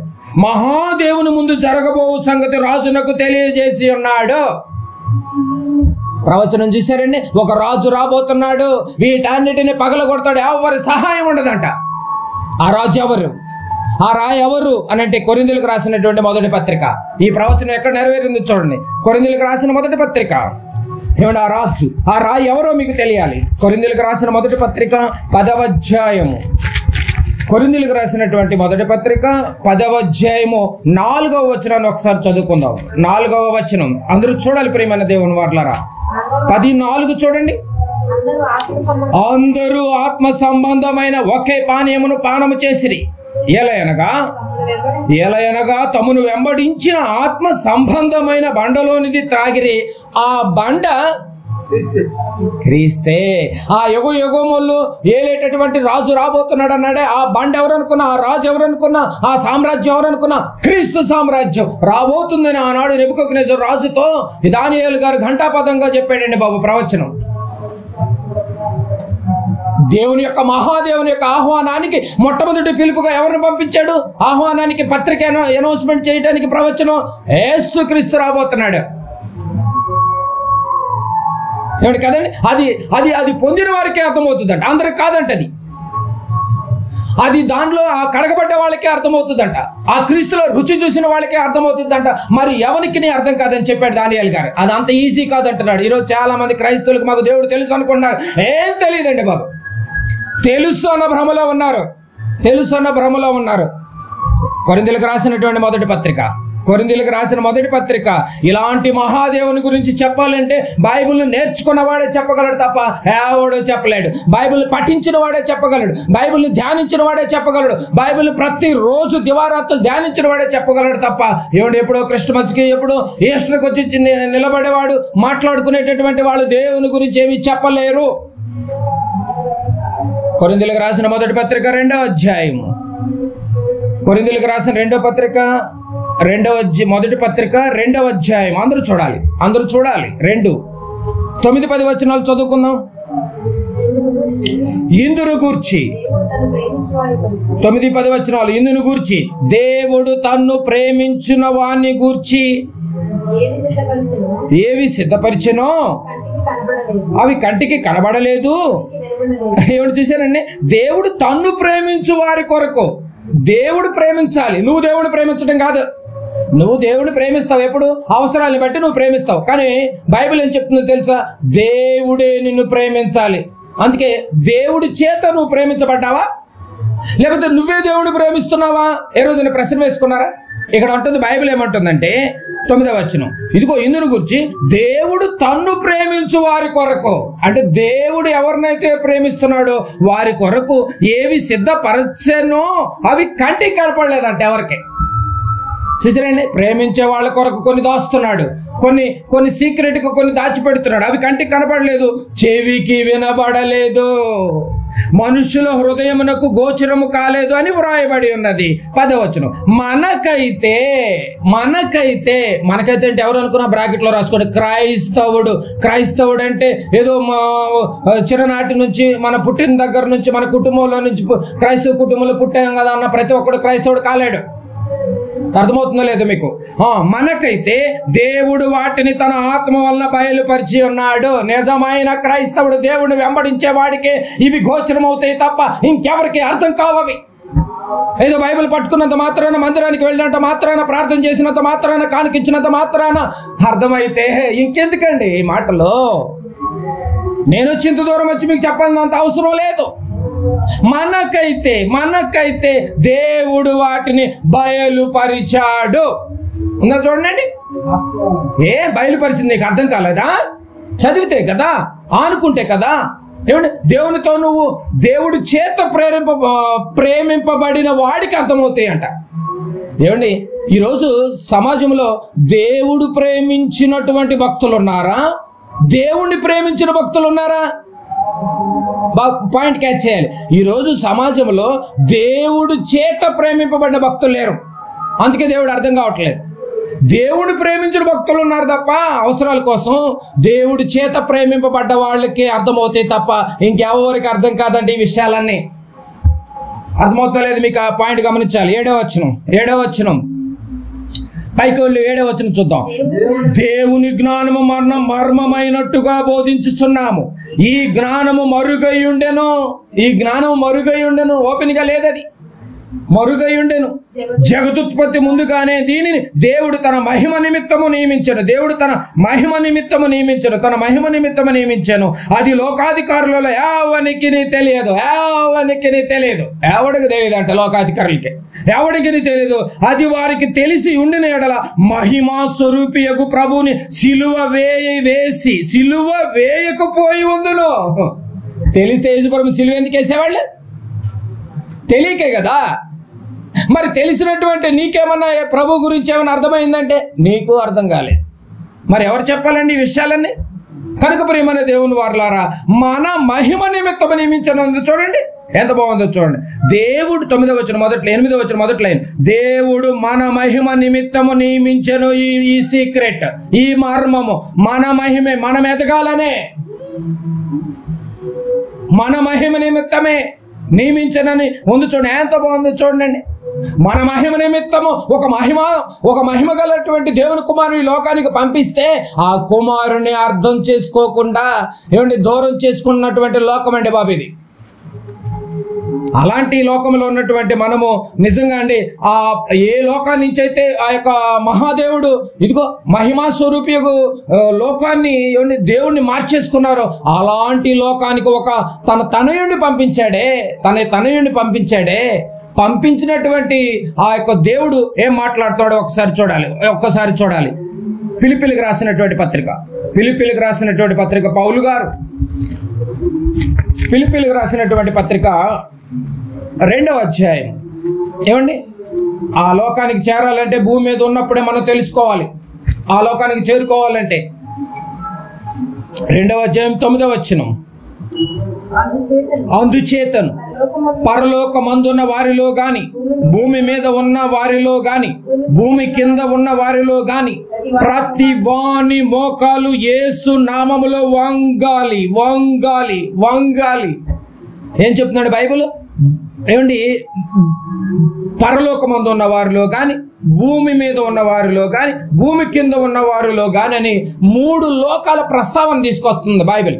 మహాదేవుని ముందు జరగబో సంగతి రాజునకు తెలియజేసి ఉన్నాడు. ప్రవచనం చూశారండి. ఒక రాజు రాబోతున్నాడు, వీటన్నిటిని పగలగొడతాడు, ఎవరి సహాయం ఉండదంట. ఆ రాజు ఎవరు? ఆ రాయి ఎవరు అని అంటే కొరింథీయులకు రాసినటువంటి మొదటి పత్రిక. ఈ ప్రవచనం ఎక్కడ నెరవేరింది చూడండి. కొరింథీయులకు రాసిన మొదటి పత్రిక. ఏమంటే ఆ రాజు, ఆ రాయి ఎవరో మీకు తెలియాలి. కొరింథీయులకు రాసిన మొదటి పత్రిక 10వ అధ్యాయము. కొరింథీయులకు రాసినటువంటి మొదటి పత్రిక 10వ అధ్యాయము 4వ వచనాన్ని ఒకసారి చదువుకుందాం. 4వ వచనం అందరూ చూడాలి ప్రియమైన దేవుని వారలారా. 14 చూడండి. అందరూ ఆత్మ సంబంధమైన ఒకే పానీయమును పానము చేసిరి. ఏలయనగా తమను వెంబడించిన ఆత్మ సంబంధమైన బండలోనిది త్రాగిరి. ఆ బండ క్రీస్తే. ఆ యుగములు ఏలేటటువంటి రాజు రాబోతున్నాడు అన్నాడే, ఆ బండ ఎవరనుకున్నా, ఆ రాజు ఎవరనుకున్నా, ఆ సామ్రాజ్యం ఎవరనుకున్నా క్రీస్తు సామ్రాజ్యం రాబోతుందని ఆనాడు నెబుకద్నెజరు రాజుతో దానియేలు గారు ఘంటాపదంగా చెప్పాడండి బాబు ప్రవచనం. దేవుని యొక్క మహాదేవుని యొక్క ఆహ్వానానికి మొట్టమొదటి పిలుపుగా ఎవరిని పంపించాడు? ఆహ్వానానికి పత్రిక అనౌన్స్మెంట్ చేయడానికి ప్రవచనం యేసుక్రీస్తు రాబోతున్నాడు. ఏమిటి కదండి? అది అది అది పొందిన వారికే అర్థమవుతుందంట, అందరికి కాదంట. అది దాంట్లో ఆ కడగబడ్డ వాళ్ళకే అర్థమవుతుందంట, ఆ క్రీస్తులో రుచి చూసిన వాళ్ళకే అర్థమవుతుందంట. మరి ఎవరికి అర్థం కాదని చెప్పాడు దానియేలు గారు. అది అంత ఈజీ కాదంటున్నాడు. ఈరోజు చాలా మంది క్రైస్తవులకు మాకు దేవుడు తెలుసు అనుకుంటున్నారు. ఏం తెలియదండి బాబు. తెలుసు అన్న భ్రమలో ఉన్నారు. కొరింథీయులకు రాసినటువంటి మొదటి పత్రిక ఇలాంటి మహాదేవుని గురించి చెప్పాలంటే బైబిల్ని నేర్చుకున్న వాడే చెప్పగలడు తప్ప ఎవడో చెప్పలేడు. బైబిల్ పఠించిన వాడే చెప్పగలడు, బైబిల్ని ధ్యానించిన వాడే చెప్పగలడు, బైబిల్ ప్రతిరోజు దివారాత్రులు ధ్యానించిన వాడే చెప్పగలడు తప్ప ఎప్పుడో క్రిస్మస్కి ఎప్పుడో ఈస్టర్కి వచ్చి నిలబడేవాడు మాట్లాడుకునేటటువంటి వాళ్ళు దేవుని గురించి ఏమి చెప్పలేరు. కొరింథీయులకు రాసిన మొదటి పత్రిక 2వ అధ్యాయము, కొరింథీయులకు రాసిన మొదటి పత్రిక 2వ అధ్యాయం అందరూ చూడాలి 2:9-10 వచనాలు చదువుకుందాం. ఇందును గూర్చి 9-10 వచనాలు. ఇందును గూర్చి దేవుడు తన్ను ప్రేమించిన వాణ్ణి గూర్చి ఏవి సిద్ధపరిచెనో అవి కంటికి కనబడలేదు. ఏమిటి చూశారండి? దేవుడు తన్ను ప్రేమించు వారి కొరకు. దేవుడు ప్రేమించాలి, నువ్వు దేవుడు ప్రేమించడం కాదు. నువ్వు దేవుడు ప్రేమిస్తావు, ఎప్పుడు అవసరాన్ని బట్టి నువ్వు ప్రేమిస్తావు. కానీ బైబిల్ ఏం చెప్తుందో తెలుసా? దేవుడే నిన్ను ప్రేమించాలి. అందుకే దేవుడి చేత నువ్వు ప్రేమించబడ్డావా, లేకపోతే నువ్వే దేవుడు ప్రేమిస్తున్నావా? ఏ రోజున ప్రశ్న వేసుకున్నారా? ఇక్కడ అంటుంది బైబిల్ ఏమంటుందంటే 9వ వచనం, ఇదిగో ఇందును గురించి దేవుడు తన్ను ప్రేమించు వారి కొరకు. అంటే దేవుడు ఎవరినైతే ప్రేమిస్తున్నాడో వారి కొరకు ఏవి సిద్ధపరచెనో అవి కంటికి కనపడలేదంటే ఎవరికి. చూసారండి? ప్రేమించే వాళ్ళ కొరకు కొన్ని దాస్తున్నాడు, కొన్ని సీక్రెట్ గా కొన్ని దాచిపెడుతున్నాడు. అవి కంటికి కనపడలేదు, చెవికి వినబడలేదు, మనుషుల హృదయమునకు గోచరము కాలేదు అని వ్రాయబడి ఉన్నది. 10వ వచనం, మనకైతే అంటే ఎవరు అనుకున్నా బ్రాకెట్ లో రాసుకోండి, క్రైస్తవుడు అంటే ఏదో చిన్ననాటి నుంచి మన పుట్టిన దగ్గర నుంచి మన కుటుంబంలో నుంచి క్రైస్తవ కుటుంబంలో పుట్టాం కదా అన్న ప్రతి ఒక్కడు క్రైస్తవుడు కాలేడు. అర్థమవుతుందో లేదో మీకు? మనకైతే దేవుడు వాటిని తన ఆత్మ వల్ల బయలుపరిచి ఉన్నాడు. నిజమైన క్రైస్తవుడు దేవుడిని వెంబడించే వాడికే ఇవి గోచరం అవుతాయి తప్ప ఇంకెవరికి అర్థం కావవి. ఏదో బైబిల్ పట్టుకున్నంత మాత్రాన, మందిరానికి వెళ్ళినంత మాత్రాన, ప్రార్థన చేసినంత మాత్రాన, కానుకిచ్చినంత మాత్రాన అర్థమైతే ఇంకెందుకండి ఈ మాటలు? నేను వచ్చింత దూరం వచ్చి మీకు చెప్పాల్సినంత అవసరం లేదు. మనకైతే దేవుడు వాటిని బయలుపరిచాడు. ఉందా చూడండి. బయలుపరిచింది నీకు అర్థం కాలేదా? చదివితే కదా, ఆనుకుంటే కదా. ఏమంటే దేవునితో నువ్వు దేవుడి చేత ప్రేమింపబడిన వాడికి అర్థమవుతాయి అంట. ఏమండి ఈరోజు సమాజంలో దేవుడు ప్రేమించినటువంటి భక్తులు ఉన్నారా, దేవుణ్ణి ప్రేమించిన భక్తులు ఉన్నారా? పాయింట్ క్యాచ్ చేయాలి. ఈరోజు సమాజంలో దేవుడు చేత ప్రేమింపబడిన భక్తులు లేరు, అందుకే దేవుడు అర్థం కావట్లేదు. దేవుడు ప్రేమించిన భక్తులు ఉన్నారు తప్ప అవసరాల కోసం దేవుడి చేత ప్రేమింపబడ్డ వాళ్ళకి అర్థమవుతాయి తప్ప ఇంకెవరికి అర్థం కాదండి ఈ విషయాలన్నీ. అర్థమవుతలేదు మీకు? ఆ పాయింట్ గమనించాలి. 7వ వచనం పైకి వెళ్ళి 7వ వచనం చూద్దాం. దేవుని జ్ఞానము మర్మమైనట్టుగా బోధించుచున్నాము. ఈ జ్ఞానము మరుగై ఉండెను. ఓపెన్ గా లేదది, మరుగై ఉండెను. జగదుత్పత్తి ముందుగానే దీనిని దేవుడు తన మహిమ నిమిత్తము నియమించను. అది లోకాధికారులలో ఎవరికి తెలియదు. ఎవడికి తెలియదు అంటే లోకాధికారులకి ఎవడికి తెలియదు. అది వారికి తెలిసి ఉండిన ఎడల మహిమా స్వరూపియగు ప్రభుని సిలువ వేయకపోయి ఉందును. తెలిస్తే యేసుప్రభు సిలువ ఎందుకు వేసేవాళ్ళు? తెలియకే కదా. మరి తెలిసినటువంటి నీకేమన్నా ప్రభు గురించి ఏమైనా అర్థమైందంటే నీకు అర్థం కాలేదు. మరి ఎవరు చెప్పాలండి ఈ విషయాలన్నీ? కనుక ప్రియమైన దేవుని వారలారా, మన మహిమ నిమిత్తము నియమించను. చూడండి ఎంత బాగుందో చూడండి. దేవుడు 9వ వచనం మొదట్లో, 8వ వచనం మొదట్లో, దేవుడు మన మహిమ నిమిత్తము నియమించను. ఈ సీక్రెట్, ఈ మర్మము మన మహిమే, మనం ఎదగాలనే మన మహిమ నిమిత్తమే నియమించనని ఉంది. చూడండి ఎంత బాగుందో చూడండి. మన మహిమ నిమిత్తము ఒక మహిమ గలటువంటి దేవుని కుమారుని లోకానికి పంపిస్తే ఆ కుమారుని అర్థం చేసుకోకుండా దూరం చేసుకున్నటువంటి లోకం అండి బాబు ఇది. అలాంటి లోకంలో ఉన్నటువంటి మనము నిజంగా అండి ఏ లోకాన్ని నుంచి అయితే ఆ యొక్క మహాదేవుడు ఇదిగో మహిమా స్వరూపి లోకాన్ని దేవుణ్ణి మార్చేసుకున్నారో అలాంటి లోకానికి ఒక తనయుడిని పంపించాడే. పంపించినటువంటి ఆ యొక్క దేవుడు ఏం మాట్లాడుతాడో ఒక్కసారి చూడాలి. ఫిలిప్పీలకు రాసినటువంటి పత్రిక పౌలు గారు ఫిలిప్పీలకు రాసినటువంటి పత్రిక 2వ అధ్యాయం. ఏమండి, ఆ లోకానికి చేరాలంటే భూమి మీద ఉన్నప్పుడే మనం తెలుసుకోవాలి. ఆ లోకానికి చేరుకోవాలంటే 2వ అధ్యాయం 9వ వచనం, అందుచేతను పరలోకమందున్న వారిలో గాని, భూమి మీద ఉన్న వారిలో గాని, భూమి కింద ఉన్న వారిలో గాని ప్రతి వాని మోకాలు యేసు నామములో వంగాలి. ఏం చెప్తున్నాడు బైబిల్? ఏమండి, పరలోకమందు ఉన్న వారిలో గాని, భూమి మీద ఉన్న వారిలో గాని, భూమి కింద ఉన్న వారిలో గాని అని 3 లోకాల ప్రస్తావన తీసుకొస్తుంది బైబిల్.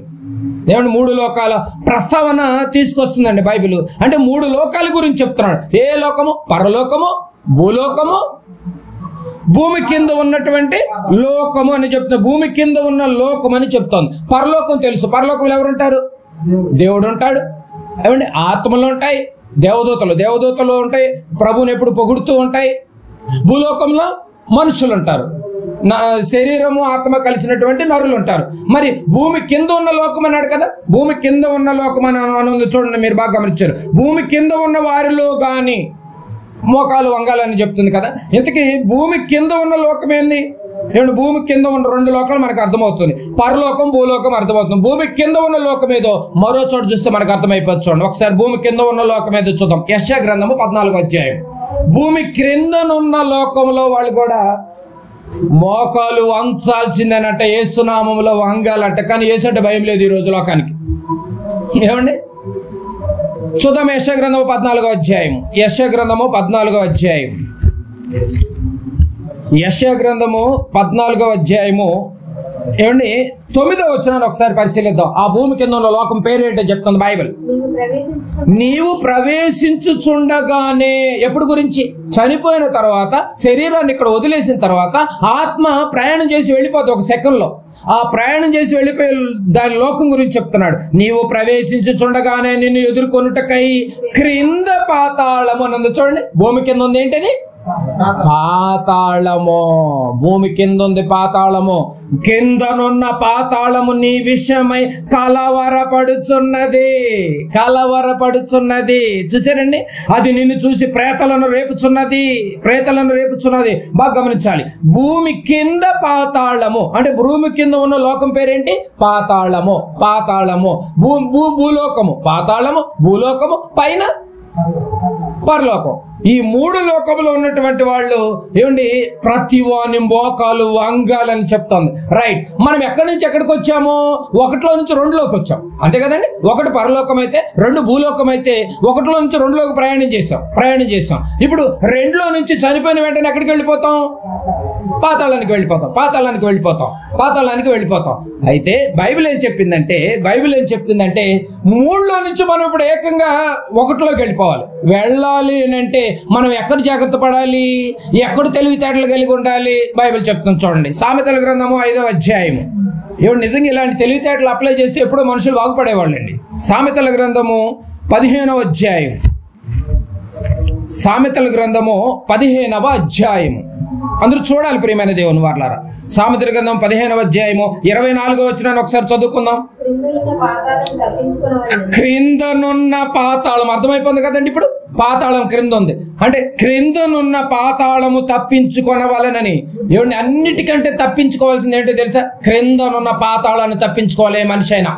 ఏమంటే 3 లోకాల ప్రస్తావన తీసుకొస్తుందండి బైబిల్. అంటే 3 లోకాల గురించి చెప్తున్నాడు. ఏ లోకము? పరలోకము, భూలోకము, భూమి కింద ఉన్నటువంటి లోకము అని చెప్తున్నా. భూమి కింద ఉన్న లోకం అని చెప్తోంది. పరలోకం తెలుసు. పరలోకంలో ఎవరు ఉంటారు? దేవుడు ఉంటాడు. ఏమండి, ఆత్మలు ఉంటాయి, దేవదూతలు ఉంటాయి, ప్రభువుని ఎప్పుడు పొగుడుతూ ఉంటాయి. భూలోకంలో మనుషులు ఉంటారు, శరీరము ఆత్మ కలిసినటువంటి నరులు ఉంటారు. మరి భూమి కింద ఉన్న లోకం అన్నాడు కదా, భూమి కింద ఉన్న లోకం అని ఉంది. చూడండి, మీరు బాగా గమనించారు. భూమి కింద ఉన్న వారిలో గాని మోకాలు వంగాలని చెప్తుంది కదా. ఇంతకీ భూమి కింద ఉన్న లోకం ఏంది? ఏమంటే భూమి కింద ఉన్న 2 లోకాలు మనకు అర్థమవుతుంది. పరలోకం, భూలోకం అర్థమవుతుంది. భూమి కింద ఉన్న లోకం ఏదో మరో చోటు చూస్తే మనకు అర్థమైపోతుంది. చూడండి ఒకసారి భూమి కింద ఉన్న లోకం ఏదో చూద్దాం. యెషయా గ్రంథము 14వ అధ్యాయం. భూమి క్రిందనున్న లోకంలో వాళ్ళు కూడా మోకాలు వంచాల్సిందేనంట, యేసునామములో వంగాలంట. కానీ యేసు అంటే భయం లేదు ఈ రోజు లోకానికి. ఏమండి, చూద్దాం. యెషయా గ్రంథము 14వ అధ్యాయం. యెషయా గ్రంథము 14వ అధ్యాయం. యెషయా గ్రంథము 14వ అధ్యాయము. ఏమండి, 9వ వచనాన్ని ఒకసారి పరిశీలిద్దాం. ఆ భూమి కింద ఉన్న లోకం పేరేంటో చెప్తుంది బైబిల్. నీవు ప్రవేశించుచుండగానే, ఎప్పుడు గురించి? చనిపోయిన తర్వాత, శరీరాన్ని ఇక్కడ వదిలేసిన తర్వాత ఆత్మ ప్రయాణం చేసి వెళ్ళిపోతుంది ఒక సెకండ్లో. ఆ ప్రయాణం చేసి వెళ్ళిపోయే దాని లోకం గురించి చెప్తున్నాడు. నీవు ప్రవేశించుచుండగానే నిన్ను ఎదుర్కొనుటకై క్రింద పాతాళము అన్నది. చూడండి, భూమి కింద ఉంది ఏంటది? పాతాళము. భూమి కింద ఉంది పాతాళము. కిందనున్న పాతాళము నీ విషయమై కలవరపడుచున్నది. చూసారండి, అది నిన్ను చూసి ప్రేతలను రేపుచున్నది. బాగా గమనించాలి. భూమి కింద పాతాళము అంటే భూమి కింద ఉన్న లోకం పేరేంటి? పాతాళము. భూలోకము, పాతాళము, భూలోకము, పైన పరలోకం. ఈ 3 లోకములో ఉన్నటువంటి వాళ్ళు ఏమండి, ప్రతి వాని మోకాలు వంగాలని చెప్తోంది. రైట్, మనం ఎక్కడి నుంచి ఎక్కడికి వచ్చాము? 1లో నుంచి 2లోకి వచ్చాం, అంతే కదండి. 1 పరలోకం అయితే, 2 భూలోకం అయితే, 1లో నుంచి 2లోకి ప్రయాణం చేసాం. ఇప్పుడు 2లో నుంచి చనిపోయిన వెంటనే ఎక్కడికి వెళ్ళిపోతాం? పాతాళానికి వెళ్ళిపోతాం. అయితే బైబిల్ ఏం చెప్తుందంటే 3లో నుంచి మనం ఇప్పుడు ఏకంగా 1లోకి వెళ్ళాలి అంటే మనం ఎక్కడ జాగ్రత్త పడాలి, ఎక్కడ తెలివితేటలు కలిగి ఉండాలి? బైబిల్ చెప్తుంది చూడండి. సామెతల గ్రంథము 5వ అధ్యాయము. ఏమంటే నిజంగా ఇలాంటి తెలివితేటలు అప్లై చేస్తే ఎప్పుడో మనుషులు బాగుపడేవాళ్ళండి. సామెతల గ్రంథము 15వ అధ్యాయం. సామెతల గ్రంథము 15వ అధ్యాయము. అందరూ చూడాలి ప్రియమైన దేవుని వారలారా. సామెతల గ్రంథం 15వ అధ్యాయము 24వ వచనాన్ని ఒకసారి చదువుకుందాం. క్రిందనున్న పాతాళం అర్థమైపోయింది కదండి. ఇప్పుడు పాతాళం క్రింద ఉంది అంటే క్రిందనున్న పాతాళము తప్పించుకొనవలెనని. ఏమండి, అన్నిటికంటే తప్పించుకోవాల్సింది ఏంటో తెలుసా? క్రిందనున్న పాతాళాన్ని తప్పించుకోవాలి మనిషి అయినా.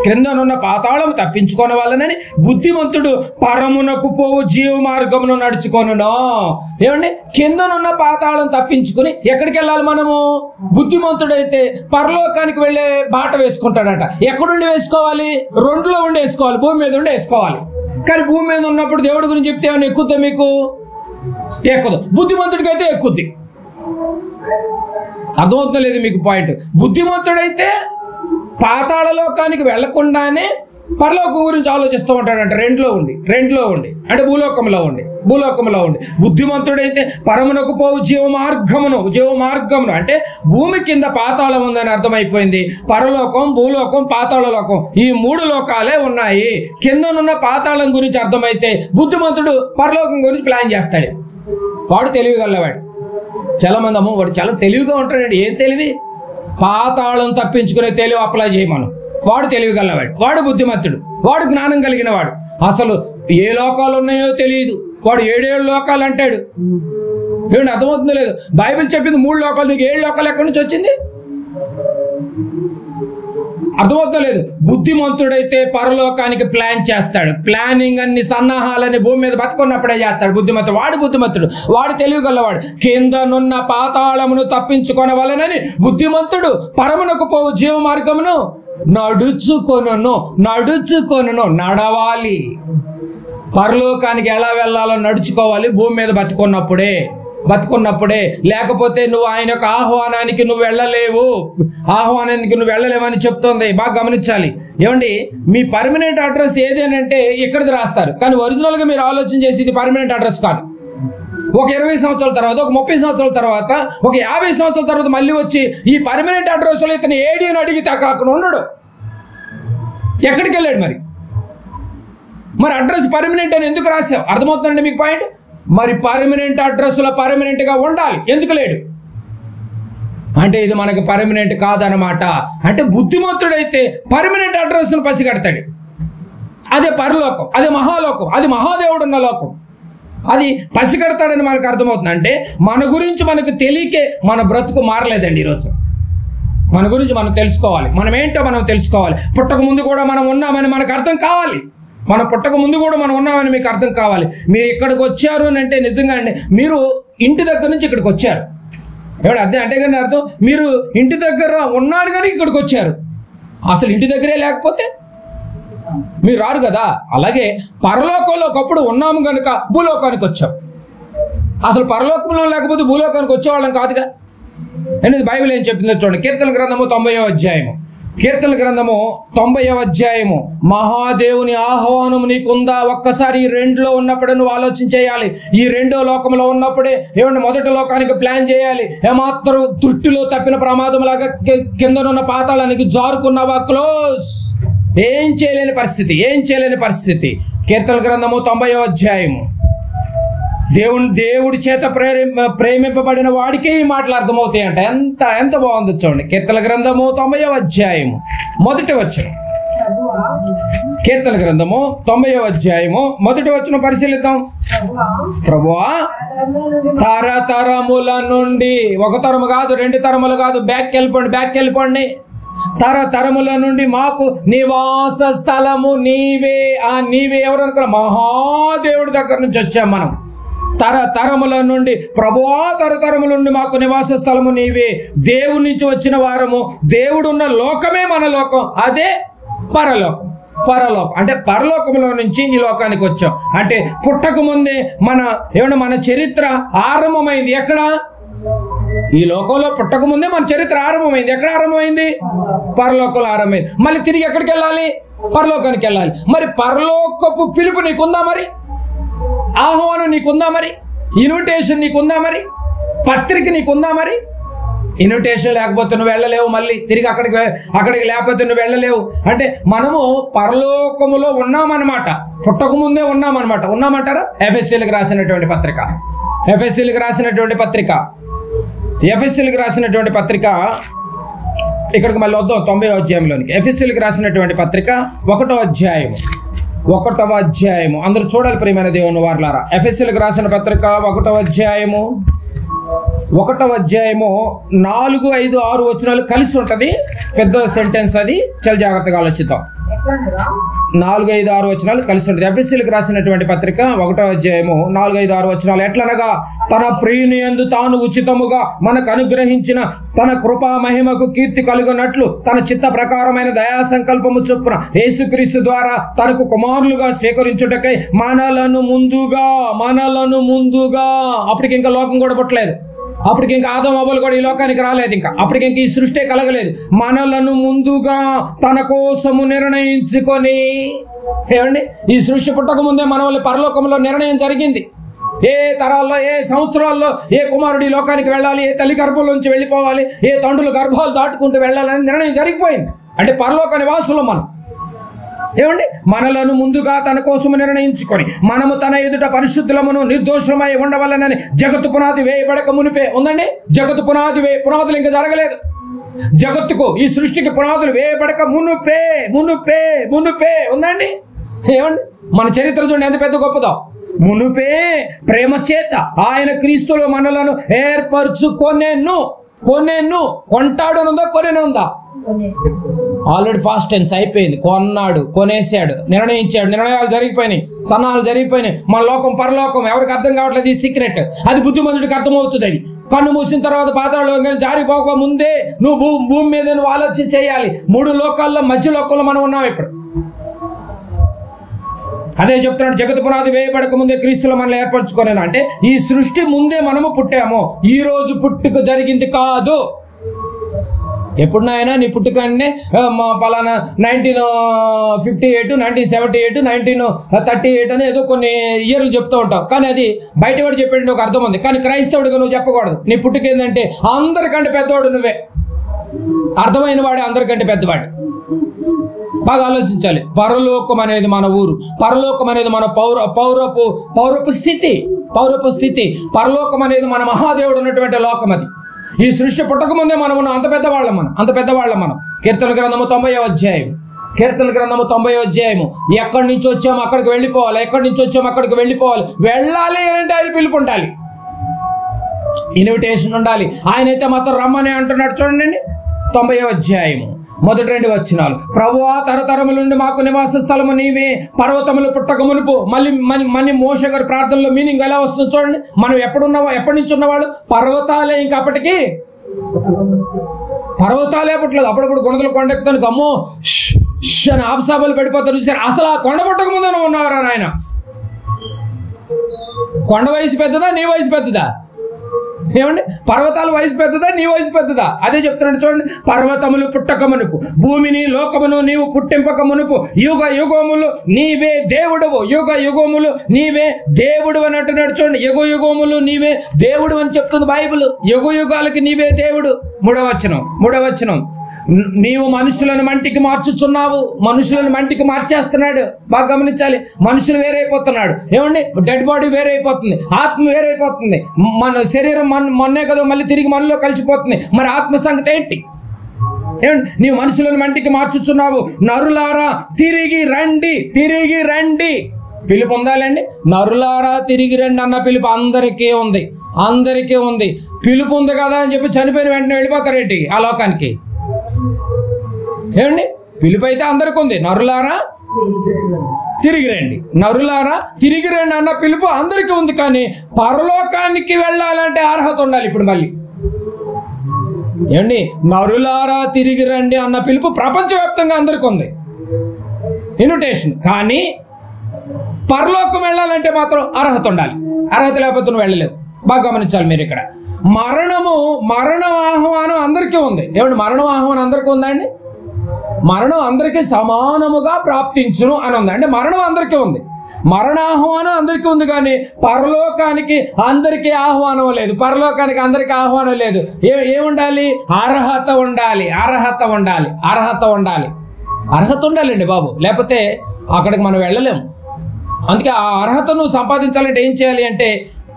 క్రిందనున్న పాతాళం తప్పించుకొనవలెనని బుద్ధిమంతుడు పరమునకు పోవు జీవ మార్గమును నడుచుకొనును. ఏమండి, కిందనున్న పాతాళం తప్పించుకుని ఎక్కడికి వెళ్ళాలి మనము? బుద్ధిమంతుడైతే పరలోకానికి వెళ్ళే బాట వేసుకుంటాడట. ఎక్కడుండి వేసుకోవాలి? రెండులో ఉండి వేసుకోవాలి, భూమి మీద ఉండి వేసుకోవాలి. కానీ భూమి మీద ఉన్నప్పుడు దేవుడి గురించి చెప్తే ఏమైనా ఎక్కుద్దా మీకు? ఎక్కదు. బుద్ధిమంతుడికి అయితే ఎక్కుద్ది. అర్థమవుతుందో లేదు మీకు పాయింట్? బుద్ధిమంతుడైతే పాతాళ లోకానికి వెళ్లకుండానే పరలోకం గురించి ఆలోచిస్తూ ఉంటాడంట. రెండులో ఉండి అంటే భూలోకంలో ఉండి. బుద్ధిమంతుడైతే పరమునకు పోవు జీవ మార్గమును అంటే భూమి కింద పాతాళం ఉందని అర్థమైపోయింది. పరలోకం, భూలోకం, పాతాళ లోకం, ఈ 3 లోకాలే ఉన్నాయి. కిందనున్న పాతాళం గురించి అర్థమైతే బుద్ధిమంతుడు పరలోకం గురించి ప్లాన్ చేస్తాడు. వాడు తెలివిగలవాడు. చాలా మంది అమ్మ వాడు చాలా తెలివిగా ఉంటాడండి. ఏం తెలివి? పాతాళం తప్పించుకునే తెలివి అప్లై చేయమను. వాడు తెలివిగలవాడు, వాడు బుద్ధిమంతుడు, వాడు జ్ఞానం కలిగిన వాడు. అసలు ఏ లోకాలు ఉన్నాయో తెలియదు, వాడు 7 లోకాలు అంటాడు. ఏమంటే అర్థమవుతుందో లేదు? బైబిల్ చెప్పింది 3 లోకాలు, నీకు 7 లోకాలు ఎక్కడి నుంచి వచ్చింది? అర్థమవుతుందో లేదు? బుద్ధిమంతుడైతే పరలోకానికి ప్లాన్ చేస్తాడు. ప్లానింగ్ అన్ని సన్నాహాలని భూమి మీద బతుకున్నప్పుడే చేస్తాడు బుద్ధిమంతుడు. వాడు తెలివిగలవాడు. కిందనున్న పాతాళమును తప్పించుకొనవలెనని బుద్ధిమంతుడు పరమునకు పోవు జీవ మార్గమును నడుచుకొనును. నడవాలి. పరలోకానికి ఎలా వెళ్ళాలో నడుచుకోవాలి భూమి మీద బతుకున్నప్పుడే. లేకపోతే నువ్వు ఆయన యొక్క ఆహ్వానానికి నువ్వు వెళ్ళలేవని చెప్తోంది. బాగా గమనించాలి. ఏమండి, మీ పర్మనెంట్ అడ్రస్ ఏది అని అంటే ఇక్కడిది రాస్తారు, కానీ ఒరిజినల్ గా మీరు ఆలోచన చేసి ఇది పర్మనెంట్ అడ్రస్ కాదు. ఒక 20 సంవత్సరాల తర్వాత, ఒక 30 సంవత్సరాల తర్వాత, ఒక 50 సంవత్సరాల తర్వాత మళ్ళీ వచ్చి ఈ పర్మనెంట్ అడ్రస్ లో ఇతను ఏడి అని అడిగితే అక్కడ ఉండడు. ఎక్కడికి వెళ్ళాడు? మరి అడ్రస్ పర్మనెంట్ అని ఎందుకు రాశావు? అర్థమవుతుందండి మీకు పాయింట్? మరి పర్మనెంట్ అడ్రస్ లో పర్మనెంట్ గా ఉండాలి. ఎందుకు లేడు అంటే ఇది మనకి పర్మనెంట్ కాదనమాట. అంటే బుద్ధిమంతుడైతే పర్మనెంట్ అడ్రస్ ను పసిగడతాడు. అదే పరలోకం, అదే మహాలోకం, అది మహాదేవుడు ఉన్న లోకం. అది పసిగడతాడని మనకు అర్థమవుతుంది. అంటే మన గురించి మనకు తెలియకే మన బ్రతుకు మారలేదండి. ఈరోజు మన గురించి మనం తెలుసుకోవాలి. మనం ఏంటో మనం తెలుసుకోవాలి. పుట్టక ముందు కూడా మనం ఉన్నామని మనకు అర్థం కావాలి. మన పుట్టక ముందు కూడా మనం ఉన్నామని మీకు అర్థం కావాలి. మీరు ఇక్కడికి వచ్చారు అని అంటే నిజంగా అండి, మీరు ఇంటి దగ్గర నుంచి ఇక్కడికి వచ్చారు. ఎవడు అర్థం అంటే కానీ అర్థం, మీరు ఇంటి దగ్గర ఉన్నారు కానీ ఇక్కడికి వచ్చారు. అసలు ఇంటి దగ్గరే లేకపోతే మీరు రారు కదా. అలాగే పరలోకంలో ఒకప్పుడు ఉన్నాము కనుక భూలోకానికి వచ్చాం. అసలు పరలోకంలో లేకపోతే భూలోకానికి వచ్చేవాళ్ళం కాదుగా. అనేది బైబిల్ ఏం చెప్తుందో చూడండి. కీర్తన గ్రంథము 90వ అధ్యాయము. మహాదేవుని ఆహ్వానం నీకుందా? ఒక్కసారి ఈ 2లో ఉన్నప్పుడే నువ్వు ఆలోచన చేయాలి. ఈ 2వ లోకంలో ఉన్నప్పుడే ఏమంటే మొదటి లోకానికి ప్లాన్ చేయాలి. ఏమాత్రం తృష్టిలో తప్పిన ప్రమాదం లాగా కిందనున్న పాతాళానికి జారుకున్నావా? క్లోజ్. ఏం చేయలేని పరిస్థితి. కీర్తన గ్రంథము 90వ అధ్యాయము. దేవుడి చేత ప్రేమింపబడిన వాడికే ఈ మాటలు అర్థమవుతాయంట. ఎంత బాగుందో చూడండి. కీర్తన గ్రంథము 90వ అధ్యాయము మొదటి వచనం. కీర్తన గ్రంథము 90వ అధ్యాయము మొదటి వచనం పరిశీలిద్దాం. ప్రభువా, తరతరముల నుండి, ఒక తరము కాదు, 2 తరములు కాదు, బ్యాక్ వెళ్ళిపోండి. తరతరముల నుండి మాకు నివాస స్థలము నీవే. నీవే ఎవరు అనుకున్నా? మహాదేవుడి దగ్గర నుంచి వచ్చాం మనం. తరతరముల నుండి ప్రభువా, తరతరముల నుండి మాకు నివాస స్థలము నీవే. దేవుడి నుంచి వచ్చిన వారము. దేవుడు ఉన్న లోకమే మన లోకం, అదే పరలోకం. అంటే పరలోకంలో నుంచి ఈ లోకానికి వచ్చాం. అంటే పుట్టక ముందే మన చరిత్ర ఆరంభమైంది. ఎక్కడ? ఈ లోకంలో పుట్టక ముందే మన చరిత్ర ఆరంభమైంది. ఎక్కడ ఆరంభమైంది? పరలోకంలో ఆరంభమైంది. మళ్ళీ తిరిగి ఎక్కడికి వెళ్ళాలి? పరలోకానికి వెళ్ళాలి. మరి పరలోకపు పిలుపు నీకుందా? మరి ఆహ్వానం నీకుందా? మరి ఇన్విటేషన్ నీకుందా? మరి పత్రిక నీకుందా? మరి ఇన్విటేషన్ లేకపోతే నువ్వు వెళ్ళలేవు. మళ్ళీ తిరిగి అక్కడికి లేకపోతే నువ్వు వెళ్ళలేవు. అంటే మనము పరలోకములో ఉన్నామన్నమాట. పుట్టక ముందే ఉన్నామంటారా? ఎఫ్ఎస్సీలకు రాసినటువంటి పత్రిక ఇక్కడికి మళ్ళీ వద్దాం. 90వ అధ్యాయంలోనికి. ఎఫ్ఎస్సీలకు రాసినటువంటి పత్రిక 1వ అధ్యాయము. 1వ అధ్యాయము. అందరూ చూడాలి ప్రియమైన దేవుని వారలారా. ఎఫెసీయులకు రాసిన పత్రిక 1వ అధ్యాయము 4, 5, 6 వచనాలు కలిసి ఉంటది. పెద్ద సెంటెన్స్ అది, చాలా జాగ్రత్తగా ఆలోచిద్దాం. 4, 5, 6 వచనాలు కలిసి ఉంటుంది. ఎఫెసీయులకు రాసినటువంటి పత్రిక 1వ అధ్యాయము 4, 5, 6 వచనాలు. ఎట్లనగా తన ప్రియుని యందు తాను ఉచితముగా మనకు అనుగ్రహించిన తన కృపా మహిమకు కీర్తి కలుగునట్లు తన చిత్త ప్రకారమైన దయా సంకల్పము చొప్పున యేసుక్రీస్తు ద్వారా తనకు కుమారులుగా స్వీకరించుటకై మనలను ముందుగా అప్పటికి ఇంకా లోకం కూడా పుట్టలేదు, అప్పటికి ఇంకా ఆదం అవ్వలు కూడా ఈ లోకానికి రాలేదు, ఇంకా అప్పటికి ఇంకా ఈ సృష్టి కలగలేదు. మనలను ముందుగా తన కోసము నిర్ణయించుకొని, ఏమండి, ఈ సృష్టి పుట్టక ముందే మన వాళ్ళ పరలోకంలో నిర్ణయం జరిగింది. ఏ తరాల్లో, ఏ సంవత్సరాల్లో ఏ కుమారుడు ఈ లోకానికి వెళ్ళాలి, ఏ తల్లి గర్భంలోంచి వెళ్ళిపోవాలి, ఏ తండ్రుల గర్భాలు దాటుకుంటూ వెళ్ళాలని నిర్ణయం జరిగిపోయింది. అంటే పరలోక నివాసులు మనం. ఏమండి, మనలను ముందుగా తన కోసము నిర్ణయించుకొని మనము తన ఎదుట పరిశుద్ధులమును నిర్దోషమై ఉండవలనని జగత్తు పునాది వేయబడక మునిపే ఉందండి. జగత్తు పునాదులు ఇంకా జరగలేదు. జగత్తుకు, ఈ సృష్టికి పునాదులు వేయబడక మునుపే ఉందండి. ఏమండి, మన చరిత్ర చూడండి ఎంత పెద్ద గొప్పదో. మునుపే ప్రేమ చేత ఆయన క్రీస్తులో మనలను ఏర్పరచుకొనెను. కొంటాడు ఉందా, కొనేనుందా? ఆల్రెడీ ఫాస్ట్ టెన్స్ అయిపోయింది. కొన్నాడు, కొనేసాడు, నిర్ణయించాడు, నిర్ణయాలు జరిగిపోయినాయి, సన్నాలు జరిగిపోయినాయి. మన లోకం పరలోకం ఎవరికి అర్థం కావట్లేదు. ఈ సీక్రెట్ అది బుద్ధిమంతుడికి అర్థమవుతుంది. అది కన్ను మూసిన తర్వాత పాతాళంలో జారిపోక ముందే నువ్వు భూమి మీద నువ్వు ఆలోచన చేయాలి. 3 లోకాల్లో మధ్య లోకంలో మనం ఉన్నాం ఇప్పుడు. అదే చెప్తున్నాడు, జగత్తు పునాది వేయబడక ముందే క్రీస్తులో మనల్ని ఏర్పరచుకోలేను. అంటే ఈ సృష్టి ముందే మనము పుట్టాము, ఈ రోజు పుట్టుక జరిగింది కాదు. ఎప్పుడునైనా నీ పుట్టుకనే పలానా 1958, 1978, 1938 అని ఏదో కొన్ని ఇయర్లు చెప్తూ ఉంటావు. కానీ అది బయటవాడు చెప్పేది ఒక అర్థం ఉంది. కానీ క్రైస్తవుడిగా నువ్వు చెప్పకూడదు. నీ పుట్టుక ఏంటంటే అందరికంటే పెద్దవాడు నువ్వే. అర్థమైన వాడే అందరికంటే పెద్దవాడు. బాగా ఆలోచించాలి. పరలోకం అనేది మన ఊరు, పరలోకం అనేది మన పౌరపు స్థితి. పరలోకం అనేది మన మహాదేవుడు ఉన్నటువంటి లోకం. అది ఈ సృష్టి పుట్టక ముందే మనం ఉన్నాం. అంత పెద్దవాళ్ళం మనం. కీర్తన గ్రంథము 90వ అధ్యాయము. ఎక్కడి నుంచి వచ్చాము అక్కడికి వెళ్ళిపోవాలి. వెళ్ళాలి అంటే ఆయన పిలుపు ఉండాలి, ఇన్విటేషన్ ఉండాలి. ఆయనైతే మాత్రం రమ్మని అంటున్నాడు. చూడండి 90వ అధ్యాయము 1-2 వచనాలు. ప్రభువా, తరతరముల నుండి మాకు నివాస స్థలము నీవే, పర్వతములు పుట్టక మునుపు. మళ్ళీ మోషే గారి ప్రార్థనలో మీనింగ్ ఎలా వస్తుందో చూడండి. మనం ఎప్పటి నుంచి ఉన్నవాడు? పర్వతాలే. ఇంకా అప్పటికి పర్వతాలే పుట్టలేదు. అప్పుడప్పుడు గుణదల కొండ ఎక్కుతాను, గమ్మో అని ఆపసాబలు పడిపోతారు. చూసారు, అసలు ఆ కొండ పుట్టక ముందే ఉన్నవారా నాయన? కొండ వయసు పెద్దదా, నీ వయసు పెద్దదా? ఏమండి, పర్వతాల వయసు పెద్దదా, నీ వయసు పెద్దదా? అదే చెప్తున్నాడు చూడండి. పర్వతములు పుట్టక మునుపు, భూమిని లోకమును నీవు పుట్టింపక మునుపు, యుగ యుగములు నీవే దేవుడు అని అంటున్నాడు చూడండి. యుగ యుగములు నీవే దేవుడు అని చెప్తుంది బైబిల్. యుగ యుగాలకి నీవే దేవుడు. 3వ వచనం. నీవు మనుషులను మంటికి మార్చుచున్నావు. మనుషులను మంటికి మార్చేస్తున్నాడు. బాగా గమనించాలి. మనుషులు వేరైపోతున్నాడు. ఏమండి, డెడ్ బాడీ వేరైపోతుంది, ఆత్మ వేరైపోతుంది. మన శరీరం మొన్నే కదా మళ్ళీ తిరిగి మనలో కలిసిపోతుంది. మరి ఆత్మ సంగతి ఏంటి? ఏమండి, నీవు మనుషులను మంటికి మార్చుచున్నావు. నరులారా తిరిగి రండి. పిలుపు ఉందాలండి. నరులారా తిరిగి రండి అన్న పిలుపు అందరికీ ఉంది. పిలుపు ఉంది కదా అని చెప్పి చనిపోయిన వెంటనే వెళ్ళిపోతారేంటి ఆ లోకానికి? ఏమండి, పిలుపు అయితే అందరికి ఉంది. నరులారా తిరిగి రండి అన్న పిలుపు అందరికీ ఉంది. కానీ పరలోకానికి వెళ్ళాలంటే అర్హత ఉండాలి. ఇప్పుడు మళ్ళీ ఏమండి, నరులారా తిరిగి రండి అన్న పిలుపు ప్రపంచవ్యాప్తంగా అందరికి ఉంది, ఇన్విటేషన్. కానీ పరలోకం వెళ్ళాలంటే మాత్రం అర్హత ఉండాలి. అర్హత లేకపోతే నువ్వు వెళ్ళలేవు. బాగా గమనించాలి మీరు. ఇక్కడ మరణం ఆహ్వానం అందరికీ ఉంది. ఏమండి, మరణం ఆహ్వానం అందరికీ ఉందా అండి? మరణం అందరికీ సమానముగా ప్రాప్తించును అని ఉంది. అంటే మరణం అందరికీ ఉంది, మరణాహ్వానం అందరికీ ఉంది. కానీ పరలోకానికి అందరికీ ఆహ్వానం లేదు. అందరికీ ఆహ్వానం లేదు. ఏముండాలి? అర్హత ఉండాలండి బాబు. లేకపోతే అక్కడికి మనం వెళ్ళలేము. అందుకే ఆ అర్హతను సంపాదించాలంటే ఏం చేయాలి అంటే,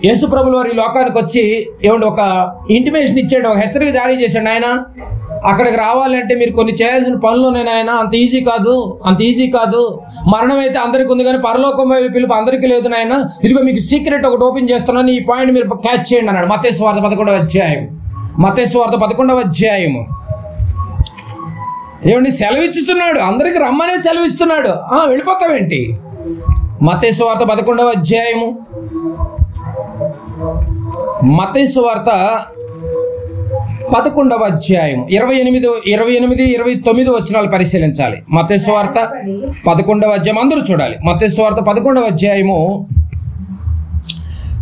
యేసు ప్రభువు వారి లోకానికి వచ్చి ఏమంటే ఒక ఇంటిమేషన్ ఇచ్చాడు, ఒక హెచ్చరిక జారీ చేశాడు. ఆయన అక్కడికి రావాలంటే మీరు కొన్ని చేయాల్సిన పనులు ఉన్నాయి నాయన, అంత ఈజీ కాదు, అంత ఈజీ కాదు. మరణం అయితే అందరికీ ఉంది కానీ పరలోకం పిలుపు అందరికీ లేదు నాయన. ఇదిగో మీకు సీక్రెట్ ఒకటి ఓపెన్ చేస్తున్నాను, ఈ పాయింట్ మీరు క్యాచ్ చేయండి అన్నాడు. మత్తయి సువార్త 11వ అధ్యాయం. మత్తయి సువార్త 11వ అధ్యాయము. ఏమండి, సెలవిచ్చుతున్నాడు, అందరికి రమ్మనే సెలవిస్తున్నాడు. వెళ్ళిపోతావేంటి? మత్తయి సువార్త 11వ అధ్యాయము. మత్తయి సువార్త 11వ అధ్యాయం 28, 29 వచనాలు పరిశీలించాలి. మత్తయి సువార్త 11వ అధ్యాయం అందరూ చూడాలి. మత్తయి సువార్త 11వ అధ్యాయము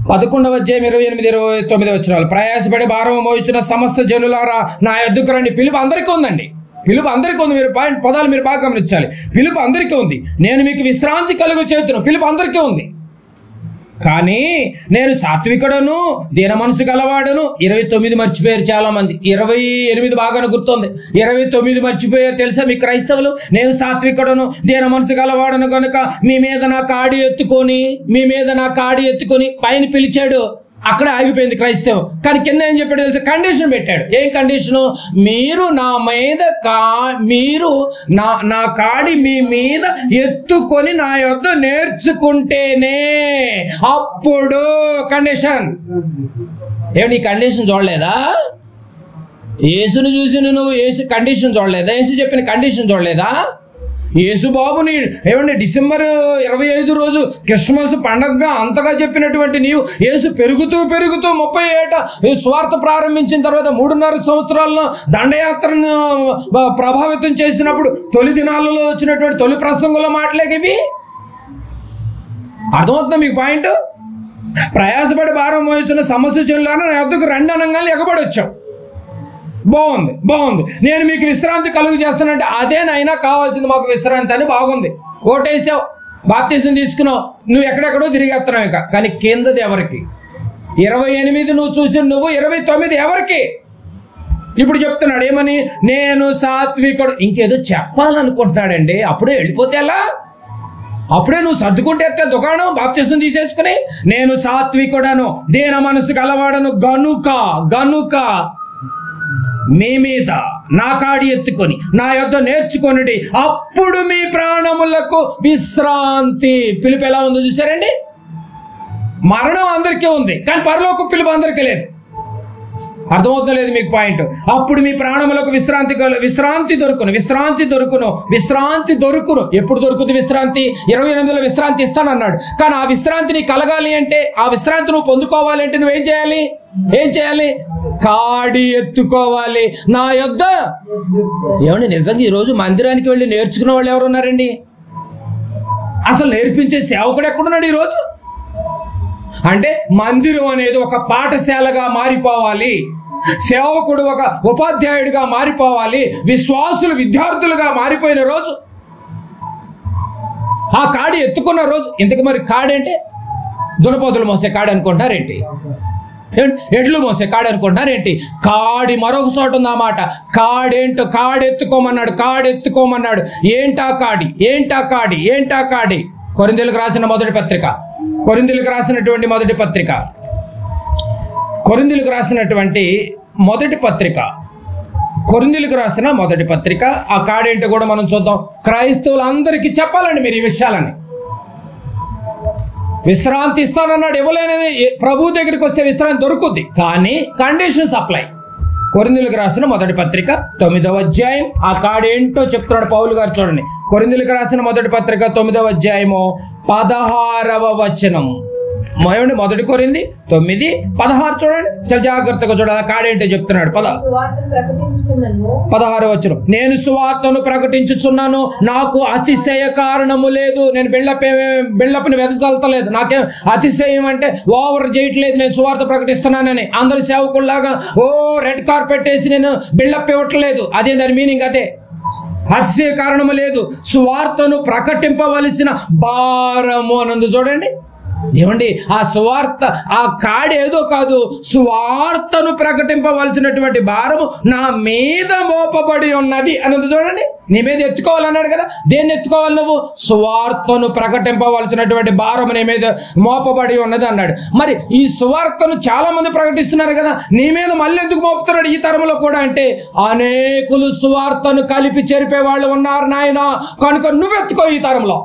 28, 29 వచనాలు. ప్రయాసపడి భారం మోయించిన సమస్త జనులారా నా యొద్దకు రండి. పిలుపు అందరికీ ఉందండి, పిలుపు అందరికీ ఉంది. మీరు పాయింట్ పదాలు మీరు బాగా గమనించాలి. పిలుపు అందరికీ ఉంది. నేను మీకు విశ్రాంతి కలుగు చేతును. పిలుపు అందరికీ ఉంది. కానీ నేను సాత్వికుడను, దీన మనసు గలవాడను. 29 మర్చిపోయారు చాలా మంది. 28 బాగానే గుర్తుంది, 29 మర్చిపోయారు. తెలుసా మీ క్రైస్తవులు? నేను సాత్వికుడను, దీన మనసు గలవాడను కనుక మీ మీద నా కాడి ఎత్తుకొని పైన పిలిచాడు. అక్కడ ఆగిపోయింది క్రైస్తవం. కానీ కింద ఏం చెప్పాడు తెలుసా? కండిషన్ పెట్టాడు. ఏం కండిషను? మీరు నా మీద నా కాడి మీ మీద ఎత్తుకొని నా యొద్ద నేర్చుకుంటేనే అప్పుడు కండిషన్. ఏమిటి కండిషన్ చూడలేదా? యేసుని చూసి నువ్వు యేసు కండిషన్ చూడలేదా? యేసు చెప్పిన కండిషన్ చూడలేదా? యేసుబాబుని ఏమంటే డిసెంబర్ 25 రోజు క్రిస్మస్ పండగగా అంతగా చెప్పినటువంటి నీవు యేసు పెరుగుతూ 30 ఏట స్వార్థ ప్రారంభించిన తర్వాత 3.5 సంవత్సరాలను దండయాత్రను ప్రభావితం చేసినప్పుడు తొలి దినాలలో వచ్చినటువంటి తొలి ప్రసంగంలో మాటలేకివి. అర్థమవుతుందా మీకు పాయింట్? ప్రయాసపడి భారం మోస్తున్న సమస్య చెల్లారా నా యొద్దకు రండి అనగానే ఎగబడి వచ్చావు. బాగుంది. నేను మీకు విశ్రాంతి కలుగు చేస్తానంటే అదేనైనా కావాల్సింది మాకు విశ్రాంతి అని. బాగుంది, ఓటేసావు, బాప్తిజం తీసుకున్నావు, నువ్వు ఎక్కడెక్కడో తిరిగేస్తున్నావు. ఇంకా కానీ కిందది ఎవరికి? 28 నువ్వు చూసి, నువ్వు 29 ఎవరికి? ఇప్పుడు చెప్తున్నాడు ఏమని? నేను సాత్వికుడు. ఇంకేదో చెప్పాలనుకుంటున్నాడండి. అప్పుడే వెళ్ళిపోతే ఎలా? అప్పుడే నువ్వు సర్దుకుంటే ఎట్లా దుకాణం బాప్తిజం తీసేసుకుని? నేను సాత్వికుడను, దీన మనసు గలవాడను గనుక మీ మీద నా కాడి ఎత్తుకొని నా యొద్ద నేర్చుకొనుడి, అప్పుడు మీ ప్రాణములకు విశ్రాంతి. పిలుపు ఎలా ఉందో చూసారండి? మరణం అందరికీ ఉంది కానీ పరలోక పిలుపు అందరికీ లేదు. అర్థమవుతుందో లేదు మీకు పాయింట్? అప్పుడు మీ ప్రాణములకు విశ్రాంతి దొరుకును. ఎప్పుడు దొరుకుతుంది విశ్రాంతి? 28లో విశ్రాంతి ఇస్తానన్నాడు. కానీ ఆ విశ్రాంతి నీకు కలగాలి అంటే, ఆ విశ్రాంతి నువ్వు పొందుకోవాలి అంటే నువ్వేం చేయాలి? కాడి ఎత్తుకోవాలి నా యొద్ద. ఏమండి, నిజంగా ఈరోజు మందిరానికి వెళ్ళి నేర్చుకున్న వాళ్ళు ఎవరున్నారండి? అసలు నేర్పించే సేవకుడు ఎక్కడున్నాడు ఈరోజు? అంటే మందిరం అనేది ఒక పాఠశాలగా మారిపోవాలి, సేవకుడు ఒక ఉపాధ్యాయుడిగా మారిపోవాలి, విశ్వాసులు విద్యార్థులుగా మారిపోయిన రోజు, ఆ కాడి ఎత్తుకున్న రోజు. ఇంతకు మరి కాడంటే దునపోతులు మోసే కాడి అనుకుంటారేంటి? ఎడ్లు మోసే కాడి అనుకుంటున్నారేంటి? కాడి మరొక చోట ఉంది. ఆ మాట కాడేంటో, కాడెత్తుకోమన్నాడు. ఏంటా కాడి? కొరింథీయులకు రాసిన మొదటి పత్రిక, కొరింథీయులకు రాసినటువంటి మొదటి పత్రిక. ఆ కాడేంటో కూడా మనం చూద్దాం. క్రైస్తవులందరికీ చెప్పాలండి మీరు ఈ విషయాలని. విశ్రాంతి ఇస్తానన్నాడు, ఇవ్వలేనది. ప్రభు దగ్గరికి వస్తే విశ్రాంతి దొరుకుద్ది, కానీ కండిషన్స్ అప్లై. కొరింథీయులకు రాసిన మొదటి పత్రిక 9వ అధ్యాయం. ఆ కాడేంటో చెప్తున్నాడు పౌలు గారు. చూడండి, కొరింథీయులకు రాసిన మొదటి పత్రిక 9వ అధ్యాయము 16వ వచనం. మొదటి కొరింథీ 9:16 చూడండి, చాలా జాగ్రత్తగా చూడాలి. కాడేంటో చెప్తున్నాడు. 16వ వచనం. నేను సువార్తను ప్రకటించుచున్నాను, నాకు అతిశయ కారణము లేదు. నేను బిల్డప్ని వెదజల్తలేదు. నాకేం అతిశయం అంటే ఓవర్ చేయట్లేదు. నేను సువార్త ప్రకటిస్తున్నానని అందరు సేవకుల్లాగా రెడ్ కార్పెట్ వేసి నేను బిల్డప్ ఇవ్వట్లేదు. అదే దాని మీనింగ్. అదే అతిశయ కారణము లేదు. సువార్తను ప్రకటింపవలసిన భారము అనందు చూడండి. ఏమండి, ఆ సువార్త, ఆ కాడి ఏదో కాదు, సువార్తను ప్రకటింపవలసినటువంటి భారము నా మీద మోపబడి ఉన్నది అన్నది. చూడండి, నీ మీద ఎత్తుకోవాలన్నాడు కదా. దేన్ని ఎత్తుకోవాలి నువ్వు? సువార్తను ప్రకటింపవలసినటువంటి భారము నీ మీద మోపబడి ఉన్నది అన్నాడు. మరి ఈ సువార్తను చాలా మంది ప్రకటిస్తున్నారు కదా, నీ మీద మళ్ళీ ఎందుకు మోపుతున్నాడు ఈ తరంలో కూడా అంటే, అనేకులు సువార్తను కలిపి చెరిపే వాళ్ళు ఉన్నారు నాయన, కనుక నువ్వెత్తుకో ఈ తరంలో.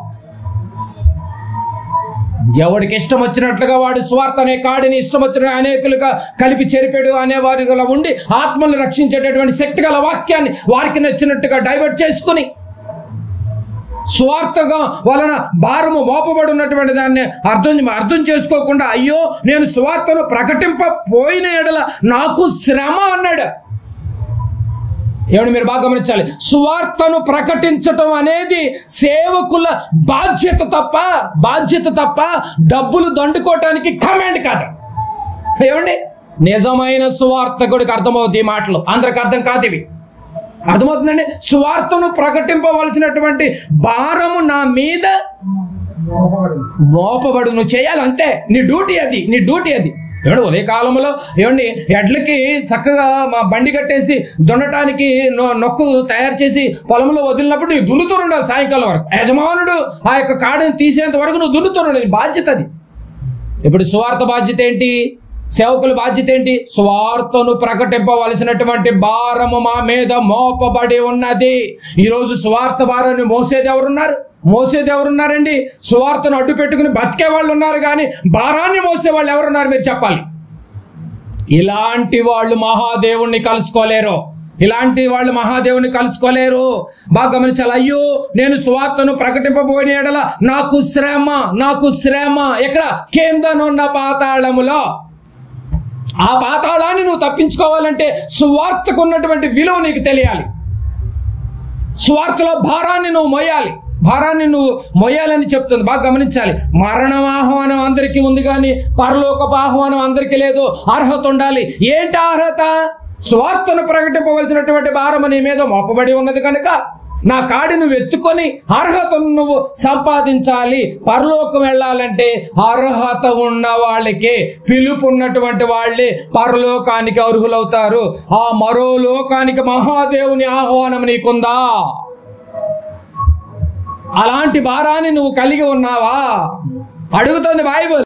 ఎవడికి ఇష్టం వచ్చినట్లుగా వాడు సువార్త అనే కాడిని ఇష్టం వచ్చిన అనేకులుగా కలిపి చెరిపెడు అనేవారిగా ఉండి ఆత్మను రక్షించేటటువంటి శక్తి గల వాక్యాన్ని వారికి నచ్చినట్టుగా డైవర్ట్ చేసుకుని సువార్తగా వలన భారము మోపబడి ఉన్నటువంటి దాన్ని అర్థం చేసుకోకుండా, అయ్యో నేను సువార్తను ప్రకటింపపోయిన ఎడల నాకు శ్రమ అన్నాడు. ఏమండి, మీరు బాగా గమనించాలి, సువార్తను ప్రకటించటం అనేది సేవకుల బాధ్యత తప్ప డబ్బులు దండుకోవటానికి కమాండ్ కాదు. ఏమండి, నిజమైన సువార్తకుడికి అర్థమవుతుంది ఈ మాటలు, అందరికి అర్థం కాదు ఇవి. అర్థమవుతుందండి? సువార్తను ప్రకటింపవలసినటువంటి భారము నా మీద మోపబడు, నువ్వు చేయాలి అంతే, నీ డ్యూటీ అది. ఏమండి, ఉదయ కాలంలో ఏమండి ఎడ్లకి చక్కగా మా బండి కట్టేసి దున్నటానికి నొక్కు తయారు చేసి పొలంలో వదిలినప్పుడు నువ్వు దున్నుతూ ఉండాలి సాయంకాలం వరకు. యజమానుడు ఆ యొక్క కాడని తీసేంత వరకు నువ్వు దున్నుతూ ఉండాలి, బాధ్యత అది. ఇప్పుడు సువార్త బాధ్యత ఏంటి? సేవకుల బాధ్యత ఏంటి? సువార్తను ప్రకటింపవలసినటువంటి భారము మా మీద మోపబడి ఉన్నది. ఈరోజు సువార్త భారాన్ని మోసేది ఎవరున్నారండి? సువార్తను అడ్డు పెట్టుకుని బతికే వాళ్ళు ఉన్నారు, కానీ భారాన్ని మోసే వాళ్ళు ఎవరున్నారు మీరు చెప్పాలి. ఇలాంటి వాళ్ళు మహాదేవుణ్ణి కలుసుకోలేరు. బాగా గమనించాలి. అయ్యో నేను సువార్తను ప్రకటింపబోయిన ఎడల నాకు శ్రమ. ఎక్కడ? కిందనున్న పాతాళములో. ఆ పాతాళాన్ని నువ్వు తప్పించుకోవాలంటే సువార్తకు ఉన్నటువంటి విలువ నీకు తెలియాలి. సువార్తలో భారాన్ని నువ్వు మొయ్యాలని చెప్తుంది. బాగా గమనించాలి. మరణం ఆహ్వానం అందరికీ ఉంది, కానీ పరలోకపు ఆహ్వానం అందరికీ లేదు. అర్హత ఉండాలి. ఏంటి అర్హత? సువార్తను ప్రకటింపవలసినటువంటి భారం నీ మీద మోపబడి ఉన్నది కనుక నా కాడి నువ్వు ఎత్తుకొని అర్హతను నువ్వు సంపాదించాలి. పరలోకం వెళ్ళాలంటే అర్హత ఉన్న వాళ్ళకే, పిలుపు ఉన్నటువంటి వాళ్ళే పరలోకానికి అర్హులవుతారు. ఆ మరో లోకానికి మహాదేవుని ఆహ్వానం నీకుందా? అలాంటి భారాన్ని నువ్వు కలిగి ఉన్నావా? అడుగుతోంది బైబిల్.